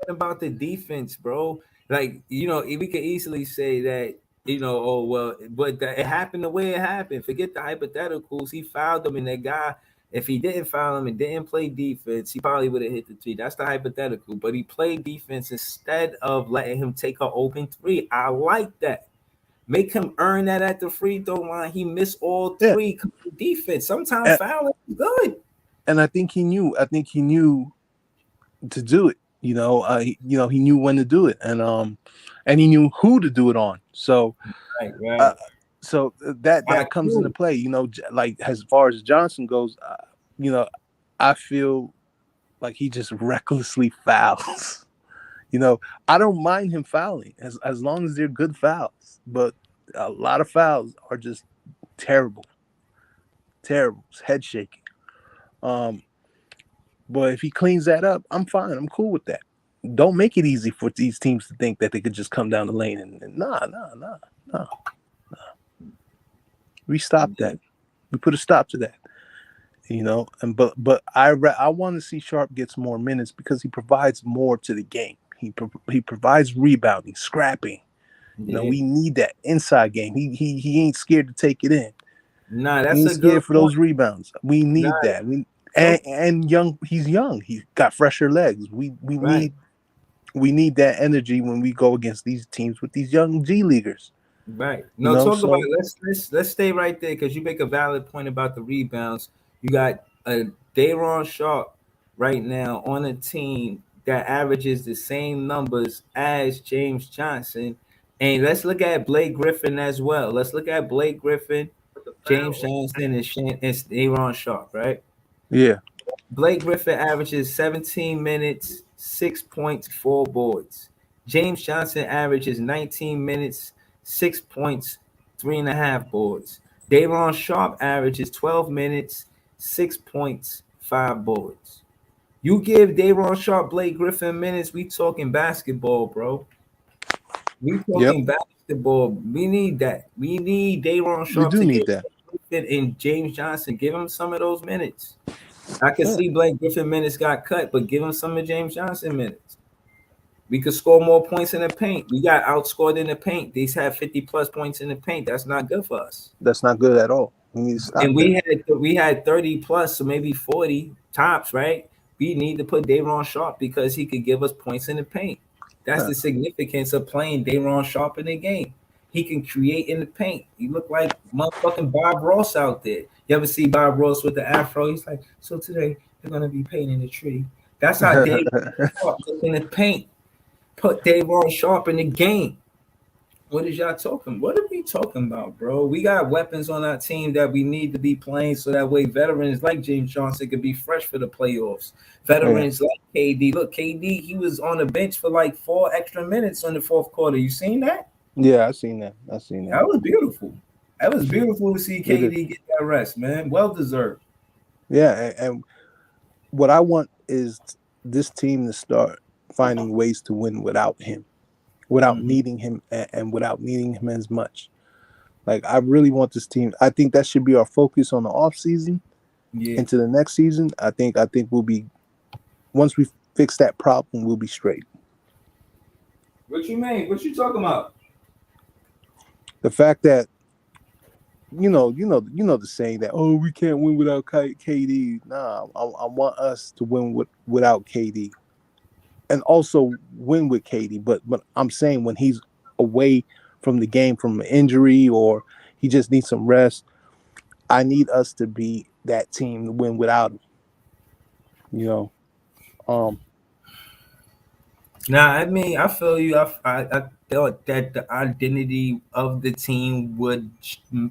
About the defense, bro. Like, we could easily say that, but it happened the way it happened. Forget the hypotheticals. He fouled him, and that guy, if he didn't foul him and didn't play defense, he probably would have hit the 3. That's the hypothetical. But he played defense instead of letting him take an open 3. I like that. Make him earn that at the free throw line. He missed all 3 defense. Sometimes fouling is good. and I think he knew. I think he knew to do it. He knew when to do it, and he knew who to do it on. So, Right, uh, right. that comes into IQ. play. Like as far as Johnson goes, you know, I feel like he just recklessly fouls. I don't mind him fouling as long as they're good fouls, but a lot of fouls are just terrible, terrible, it's head shaking. Um, but if he cleans that up, I'm fine. I'm cool with that. Don't make it easy for these teams to think that they could just come down the lane and nah. We stopped Yeah. that. We put a stop to that. And I want to see Sharp gets more minutes because he provides more to the game. He provides rebounding, scrapping. Yeah. We need that inside game. He ain't scared to take it in. Nah, He that's ain't a good scared for point. those rebounds. We Nah, need that. We some and young. He's young. He's got fresher legs. right. We need that energy when we go against these teams with these young G leaguers. Right. No, talk about So let's stay right there because you make a valid point about the rebounds. You got a Dayron Sharp right now on a team that averages the same numbers as James Johnson. And let's look at Blake Griffin as well. Let's look at Blake Griffin, James Johnson, and Dayron Sharp, right? yeah, Blake Griffin averages 17 minutes, 6 points, 4 boards. James Johnson averages 19 minutes, 6 points, 3.5 boards. Dayron Sharp averages 12 minutes, 6 points, 5 boards. You give Dayron Sharp, Blake Griffin minutes, we talking basketball, bro. We yep, talking basketball. We need that. We need Dayron we Sharp do to need get that. Griffin and James Johnson. Give him some of those minutes. I can Yeah, see Blake Griffin minutes got cut, but give him some of James Johnson minutes. We could score more points in the paint. We got outscored in the paint. These have 50 plus points in the paint. That's not good for us. that's not good at all. We need to stop And that. we had 30 plus, so maybe 40 tops, right? We need to put Dayron Sharp because he could give us points in the paint. That's Yeah. the significance of playing Dayron Sharp in the game. He can create in the paint. He look like motherfucking Bob Ross out there. You ever see Bob Ross with the afro? He's like, so today they're gonna be painting the tree. That's how Dayron Sharp look in the paint. Put Dayron Sharp in the game. What is y'all talking? What are we talking about, bro? We got weapons on our team that we need to be playing so that way veterans like James Johnson could be fresh for the playoffs. Yeah, Veterans like KD. Look, KD, he was on the bench for like 4 extra minutes on the fourth quarter. You seen that? yeah, I seen that. I seen that. That was beautiful. That was beautiful to see It is. KD get that rest, man. Well deserved. Yeah, and what I want is this team to start finding ways to win without him, without Mhm. needing him, and without needing him as much. Like I really want this team. I think that should be our focus on the off season Yeah. into the next season. I think we'll be once we fix that problem, we'll be straight. What you mean? What you talking about? The fact that the saying that we can't win without KD. Nah, I want us to win without KD, and also win with KD. But I'm saying when he's away from the game from an injury or he just needs some rest, I need us to be that team to win without him. You know, um, Nah, I mean, I feel you. I thought that the identity of the team would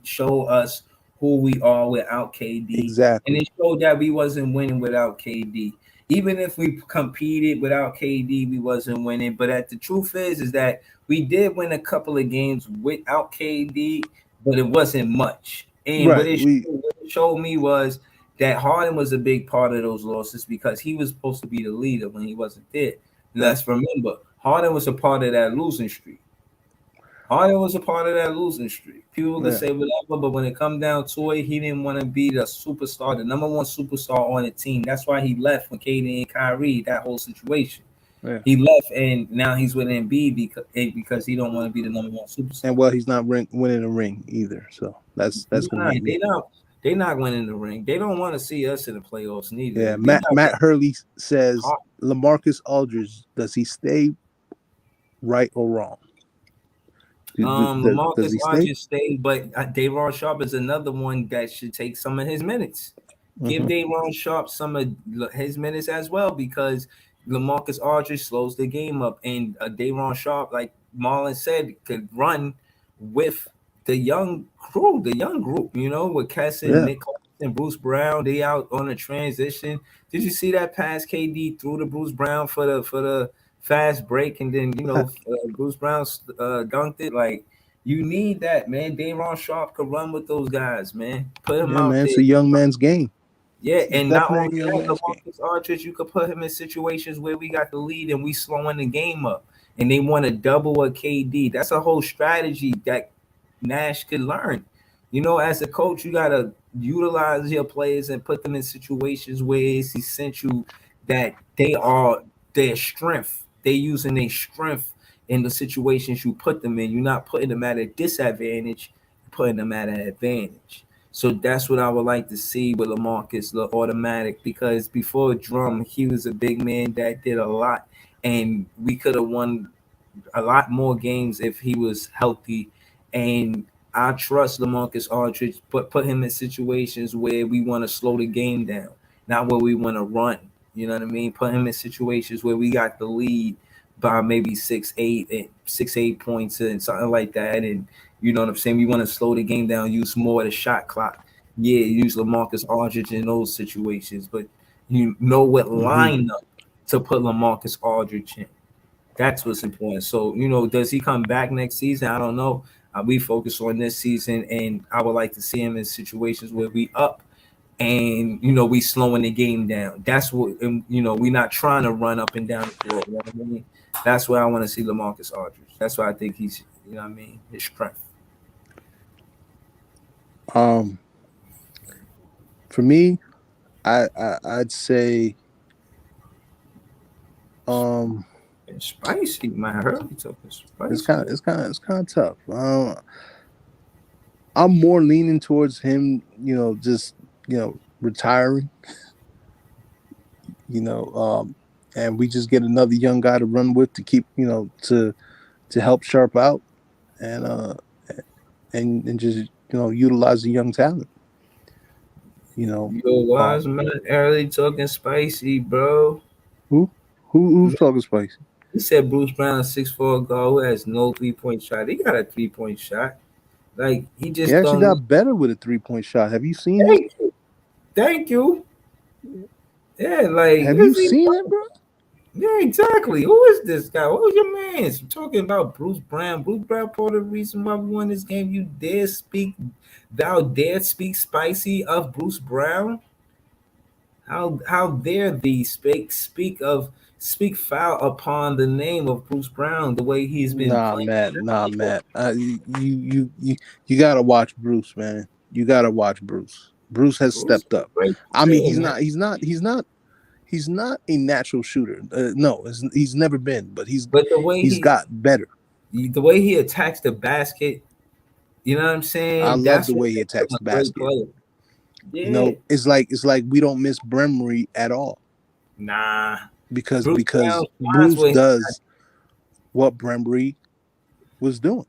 show us who we are without KD, and exactly. it showed that we wasn't winning without KD. Even if we competed without KD, we wasn't winning. But the truth is that we did win a couple of games without KD, but it wasn't much. And Right. what it showed me was that Harden was a big part of those losses because he was supposed to be the leader when he wasn't there. Yeah. Let's remember, Harden was a part of that losing streak. Harden was a part of that losing streak. People can Yeah. say whatever, but when it come down to it, he didn't want to be the superstar, the number one superstar on the team. That's why he left when KD and Kyrie, that whole situation. Yeah. He left, and now he's with Embiid because he don't want to be the number one superstar. And well, he's not winning a ring either. So that's going to Nah, be good. they not winning the ring. They don't want to see us in the playoffs neither. Yeah. We got Matt Hurley says Har- LaMarcus Aldridge, does he stay right or wrong? Does Lamarcus he stay? Aldridge stayed, but Dayron Sharp is another one that should take some of his minutes. Give Daron Sharp some of his minutes as well, because LaMarcus Aldridge slows the game up, and Daron Sharp, like Marlon said, could run with the young crew, the young group. With Kesson, Yeah. Nick and Bruce Brown, they out on a transition. Did you see that pass KD threw to Bruce Brown for the fast break, and then Bruce Brown dunked it? Like, you need that, man. Daron Sharp could run with those guys, man. Put him Yeah, out man. there. It's a young man's game. Yeah, It's and not definitely only a young that, man's game. LaMarcus Aldridge, you could put him in situations where we got the lead and we slowing the game up, and they want to double a KD. That's a whole strategy that Nash could learn. As a coach, you gotta utilize your players and put them in situations where it's essential that they are their strength. They using their strength in the situations you put them in. You're not putting them at a disadvantage, you're putting them at an advantage. So that's what I would like to see with LaMarcus, the automatic, because before Drum, he was a big man that did a lot, and we could have won a lot more games if he was healthy. And I trust LaMarcus Aldridge, but put him in situations where we want to slow the game down, not where we want to run. You know what I mean? Put him in situations where we got the lead by maybe 6, 8 points and something like that. And you know what I'm saying? We want to slow the game down, use more of the shot clock. Yeah, use LaMarcus Aldridge in those situations, but you know what lineup to put LaMarcus Aldridge in. That's what's important. So, does he come back next season? I don't know. We focus on this season, and I would like to see him in situations where we up and we slowing the game down. That's what we're not trying to run up and down the floor. You know what I mean? That's where I want to see LaMarcus Aldridge. That's why I think he's his strength. For me, I'd say It's spicy, man. I heard you talking spicy. it's kind of tough. I'm more leaning towards him, just retiring. And we just get another young guy to run with to keep, to help Sharp out, and just utilize the young talent. Yo, wise man, early talking spicy, bro. Who's talking spicy? He said Bruce Brown, 6'4" guard who has no 3-point shot. He got a 3-point shot. Like, he just He actually don't. got better with a 3-point shot. Have you seen him? Thank you. Thank you. Yeah, like, Have you seen it, bro? Yeah, exactly. Who is this guy? What was your man? I'm talking about Bruce Brown. Bruce Brown, part of the reason why we won this game. Thou dare speak spicy of Bruce Brown? How dare thee speak foul upon the name of Bruce Brown, the way he's been playing? Matt. You gotta watch Bruce, man. You gotta watch Bruce. Bruce has stepped up. I mean, he's not a natural shooter. No, he's never been, but he's got better. The way he attacks the basket, you know what I'm saying? I love the way he attacks the basket. Yeah. It's like we don't miss Bremery at all. Nah, because Bruce does what Bremery was doing.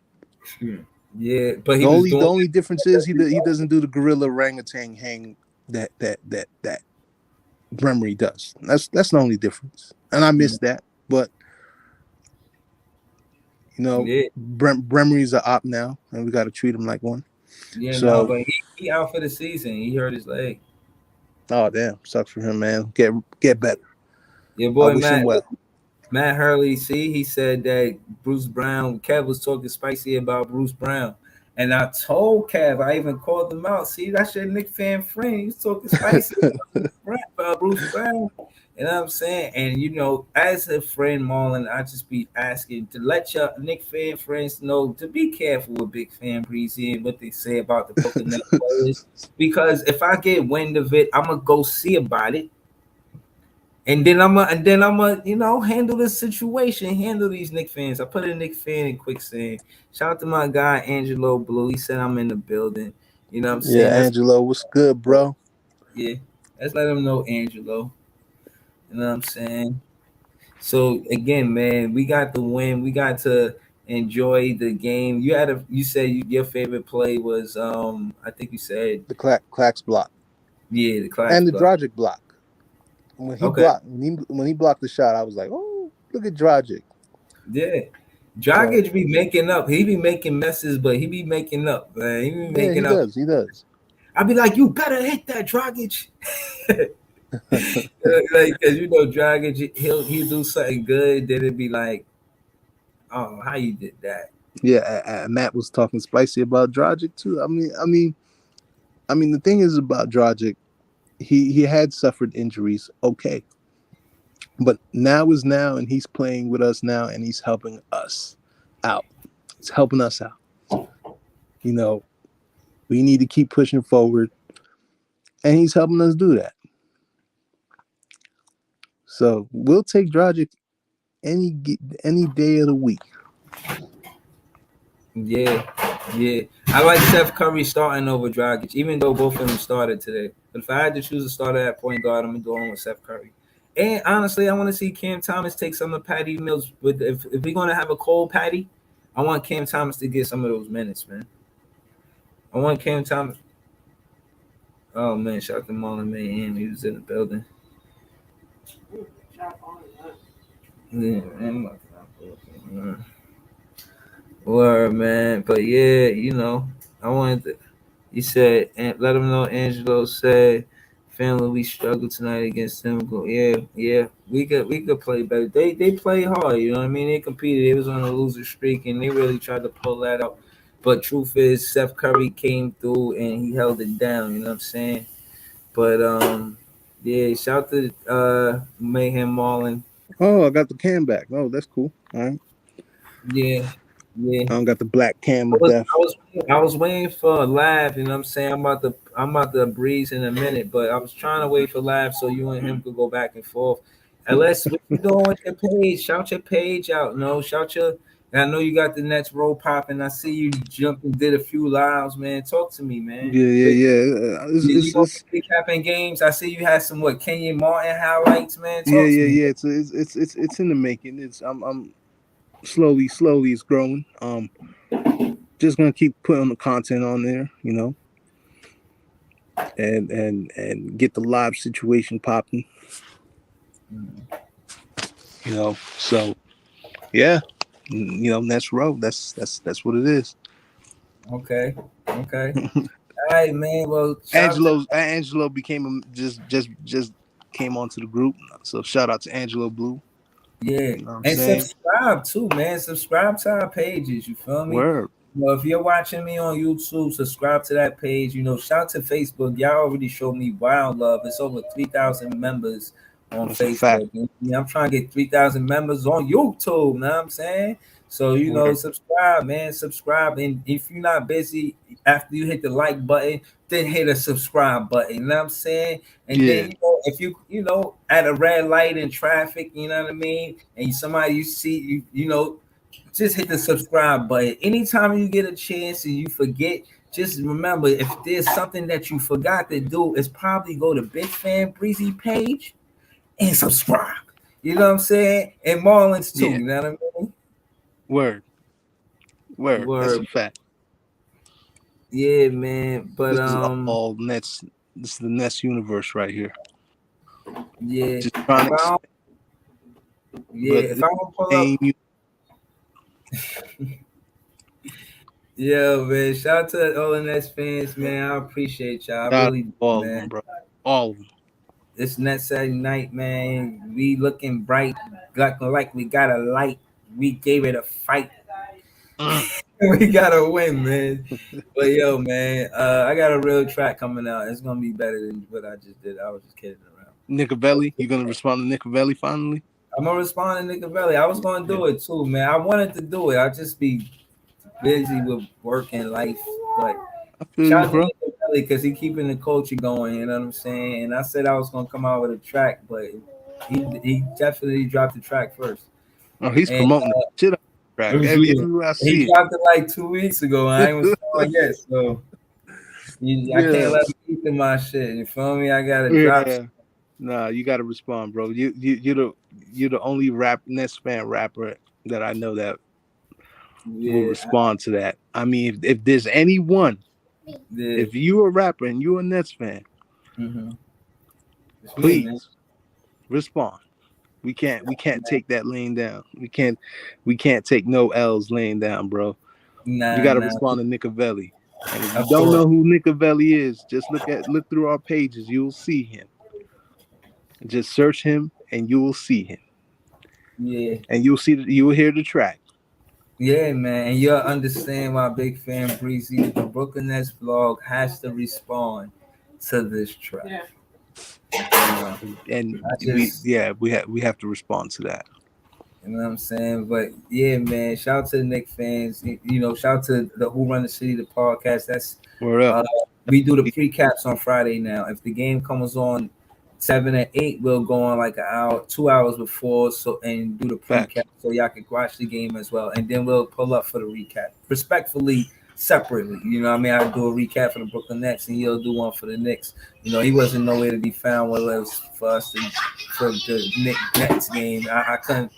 Yeah, but the only difference is he doesn't do the gorilla orangutan hang that Bremery does. That's the only difference, and I miss that. But Bremery's an op now, and we got to treat him like one. Yeah, so, but he out for the season. He hurt his leg. Oh damn, sucks for him, man. Get better. Your boy Matt Hurley. See, he said that Bruce Brown. Kev was talking spicy about Bruce Brown. And I told Kev, I even called him out. See, that's your Knick fan friend. He's talking spicy about Bruce Brown. You know what I'm saying? And, as a friend, Marlon, I just be asking to let your Knick fan friends know to be careful with Big Fan Breezy and what they say about the Brooklyn Nets players. Because if I get wind of it, I'm going to go see about it. And then I'm gonna, handle this situation, handle these Knick fans. I put a Knick fan in quicksand. Shout out to my guy Angelo Blue. He said I'm in the building. You know what I'm saying? Yeah, Angelo, what's good, bro? Yeah, let's let him know, Angelo. You know what I'm saying? So again, man, we got the win. We got to enjoy the game. You said your favorite play was I think you said the Clax block. Yeah, the classic and the block. Dragic block. When he Okay. blocked the shot, I was like, oh, look at Dragic. Yeah. So Dragic be making up. He be making messes, but he be making up, man. He be yeah, he making up. does. He does. I be like, you better hit that Dragic. Like, cause Dragic, he'll do something good, then it'd be like, oh, how you did that? Yeah, Matt was talking spicy about Dragic too. I mean, the thing is about Dragic, he had suffered injuries. Okay, but now is now, and he's playing with us now, and he's helping us out. He's helping us out. You know, we need to keep pushing forward, and he's helping us do that. So we'll take Dragic any day of the week. Yeah, yeah. I like Steph Curry starting over Dragic, even though both of them started today. But if I had to choose a starter at point guard, I'm gonna go on with Steph Curry. And honestly, I want to see Cam Thomas take some of Patty Mills. But if we're gonna have a cold Patty, I want Cam Thomas to get some of those minutes, man. I want Cam Thomas. Oh man, shout out to Marlon Mayhem. He was in the building. Yeah, man. Word, man. But yeah, I wanted to. He said, and let him know. Angelo said, "Family, we struggled tonight against them. Yeah. We could play better. They played hard. You know what I mean? They competed. They was on a loser streak, and they really tried to pull that out. But truth is, Steph Curry came through and he held it down. You know what I'm saying? But yeah. Shout to Mayhem Marlin. Oh, I got the cam back. Oh, that's cool. All right. Yeah, yeah. I don't got the black cam I of was, death. I was I was waiting for a live, you know what I'm saying? I'm about to breeze in a minute, but I was trying to wait for live so you and him could go back and forth. Unless what you doing with your page, shout your page out, shout your. And I know you got the next roll popping. I see you jumped and did a few lives, man. Talk to me, man. Yeah. You gonna be recapping games? I see you had some Kenyon Martin highlights, man. Talk to me. Yeah. It's in the making. I'm slowly it's growing. Just gonna keep putting the content on there, and get the live situation popping. So yeah, that's road. That's what it is. Okay. All right, man. Well, shout out to Angelo became just came onto the group. So shout out to Angelo Blue. yeah, You know what I'm and saying? subscribe too, man. Subscribe to our pages. You feel me? Word. If you're watching me on YouTube, subscribe to that page. Shout to Facebook. Y'all already showed me wild love. It's over 3,000 members on That's a fact. Facebook. I'm trying to get 3,000 members on YouTube. Know what I'm saying? So Word. subscribe, man. Subscribe, and if you're not busy after you hit the like button, then hit a subscribe button. You know what I'm saying? And then if you at a red light in traffic, you know what I mean, and somebody you see just hit the subscribe button. Anytime you get a chance and you forget, just remember if there's something that you forgot to do, it's probably go to Big Fan Breezy page and subscribe. You know what I'm saying? And Marlins too. Yeah. You know what I mean? Word. That's a fact. Yeah, man. But This is all Nets. This is the Nets universe right here. Yeah. Just trying to. If I don't pull up. Yeah, man. Shout out to all the Nets fans, man. I appreciate y'all. I really do, all man. of them, bro. All of them. This Nets Saturday night, man. We looking bright, like we got a light. We gave it a fight. We gotta win, man. But yo, man, I got a real track coming out. It's gonna be better than what I just did. I was just kidding around. Nicovelli, you gonna respond to Nicovelli finally? I'm gonna respond to Nicovelli. I was gonna do it too, man. I wanted to do it. I just be busy with work and life. But shout out to Nicovelli because he keeping the culture going. You know what I'm saying? And I said I was gonna come out with a track, but he definitely dropped the track first. Oh, he's promoting the shit out of the track. Everywhere I see he dropped it like 2 weeks ago. I ain't was on yet, so I can't let him keep in my shit. You feel me? I gotta drop. Nah, you gotta respond, bro. You're the only Nets fan rapper that I know that will respond to that. I mean, if there's anyone, if you're a rapper and you're a Nets fan, Mm-hmm. It's me, man. Please respond. We can't take that laying down. We can't take no L's laying down, bro. You Nah, got to nah. respond to Nicovelli. And if you Of don't course. know who Nicovelli is, just look through our pages. You'll see him. Just search him, and you will see him. Yeah. And you will hear the track. Yeah, man. And you'll understand why Big Fan Breezy, the Brooklyn Nets vlog, has to respond to this track. Yeah. And I just, we have to respond to that. you know what I'm saying? But yeah, man, shout out to the Knicks fans. You know, shout out to the Who Run the City, the podcast. That's Word up. we do the pre-caps on Friday now. If the game comes on 7 or 8, we'll go on like an hour, 2 hours before, so and do the Facts. pre-cap so y'all can watch the game as well. And then we'll pull up for the recap. Respectfully, separately. You know what I mean? I'll do a recap for the Brooklyn Nets and he'll do one for the Knicks. You know, he wasn't nowhere to be found whether it was for us to for the Nets game. I couldn't.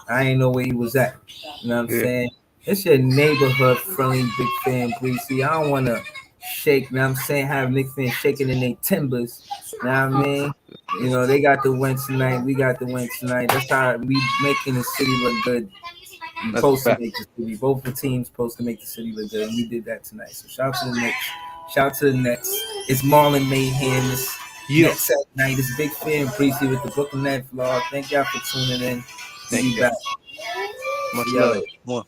I ain't know where he was at. You know what I'm saying? It's your neighborhood friendly Big Fan Breezy. I don't want to shake, you know what I'm saying, have Knicks fans shaking in their timbers. You know what I mean? You know, they got the win tonight. We got the win tonight. That's how we making the city look good. We supposed to make the city. Both the teams supposed to make the city look good. And we did that tonight. So shout out to the Knicks. Shout out to the Nets. It's Marlon Mayhem. It's Nets at night. It's Big Fan Breezy with the Brooklyn Nets vlog. Thank y'all for tuning in. Thank you. Back. Much love.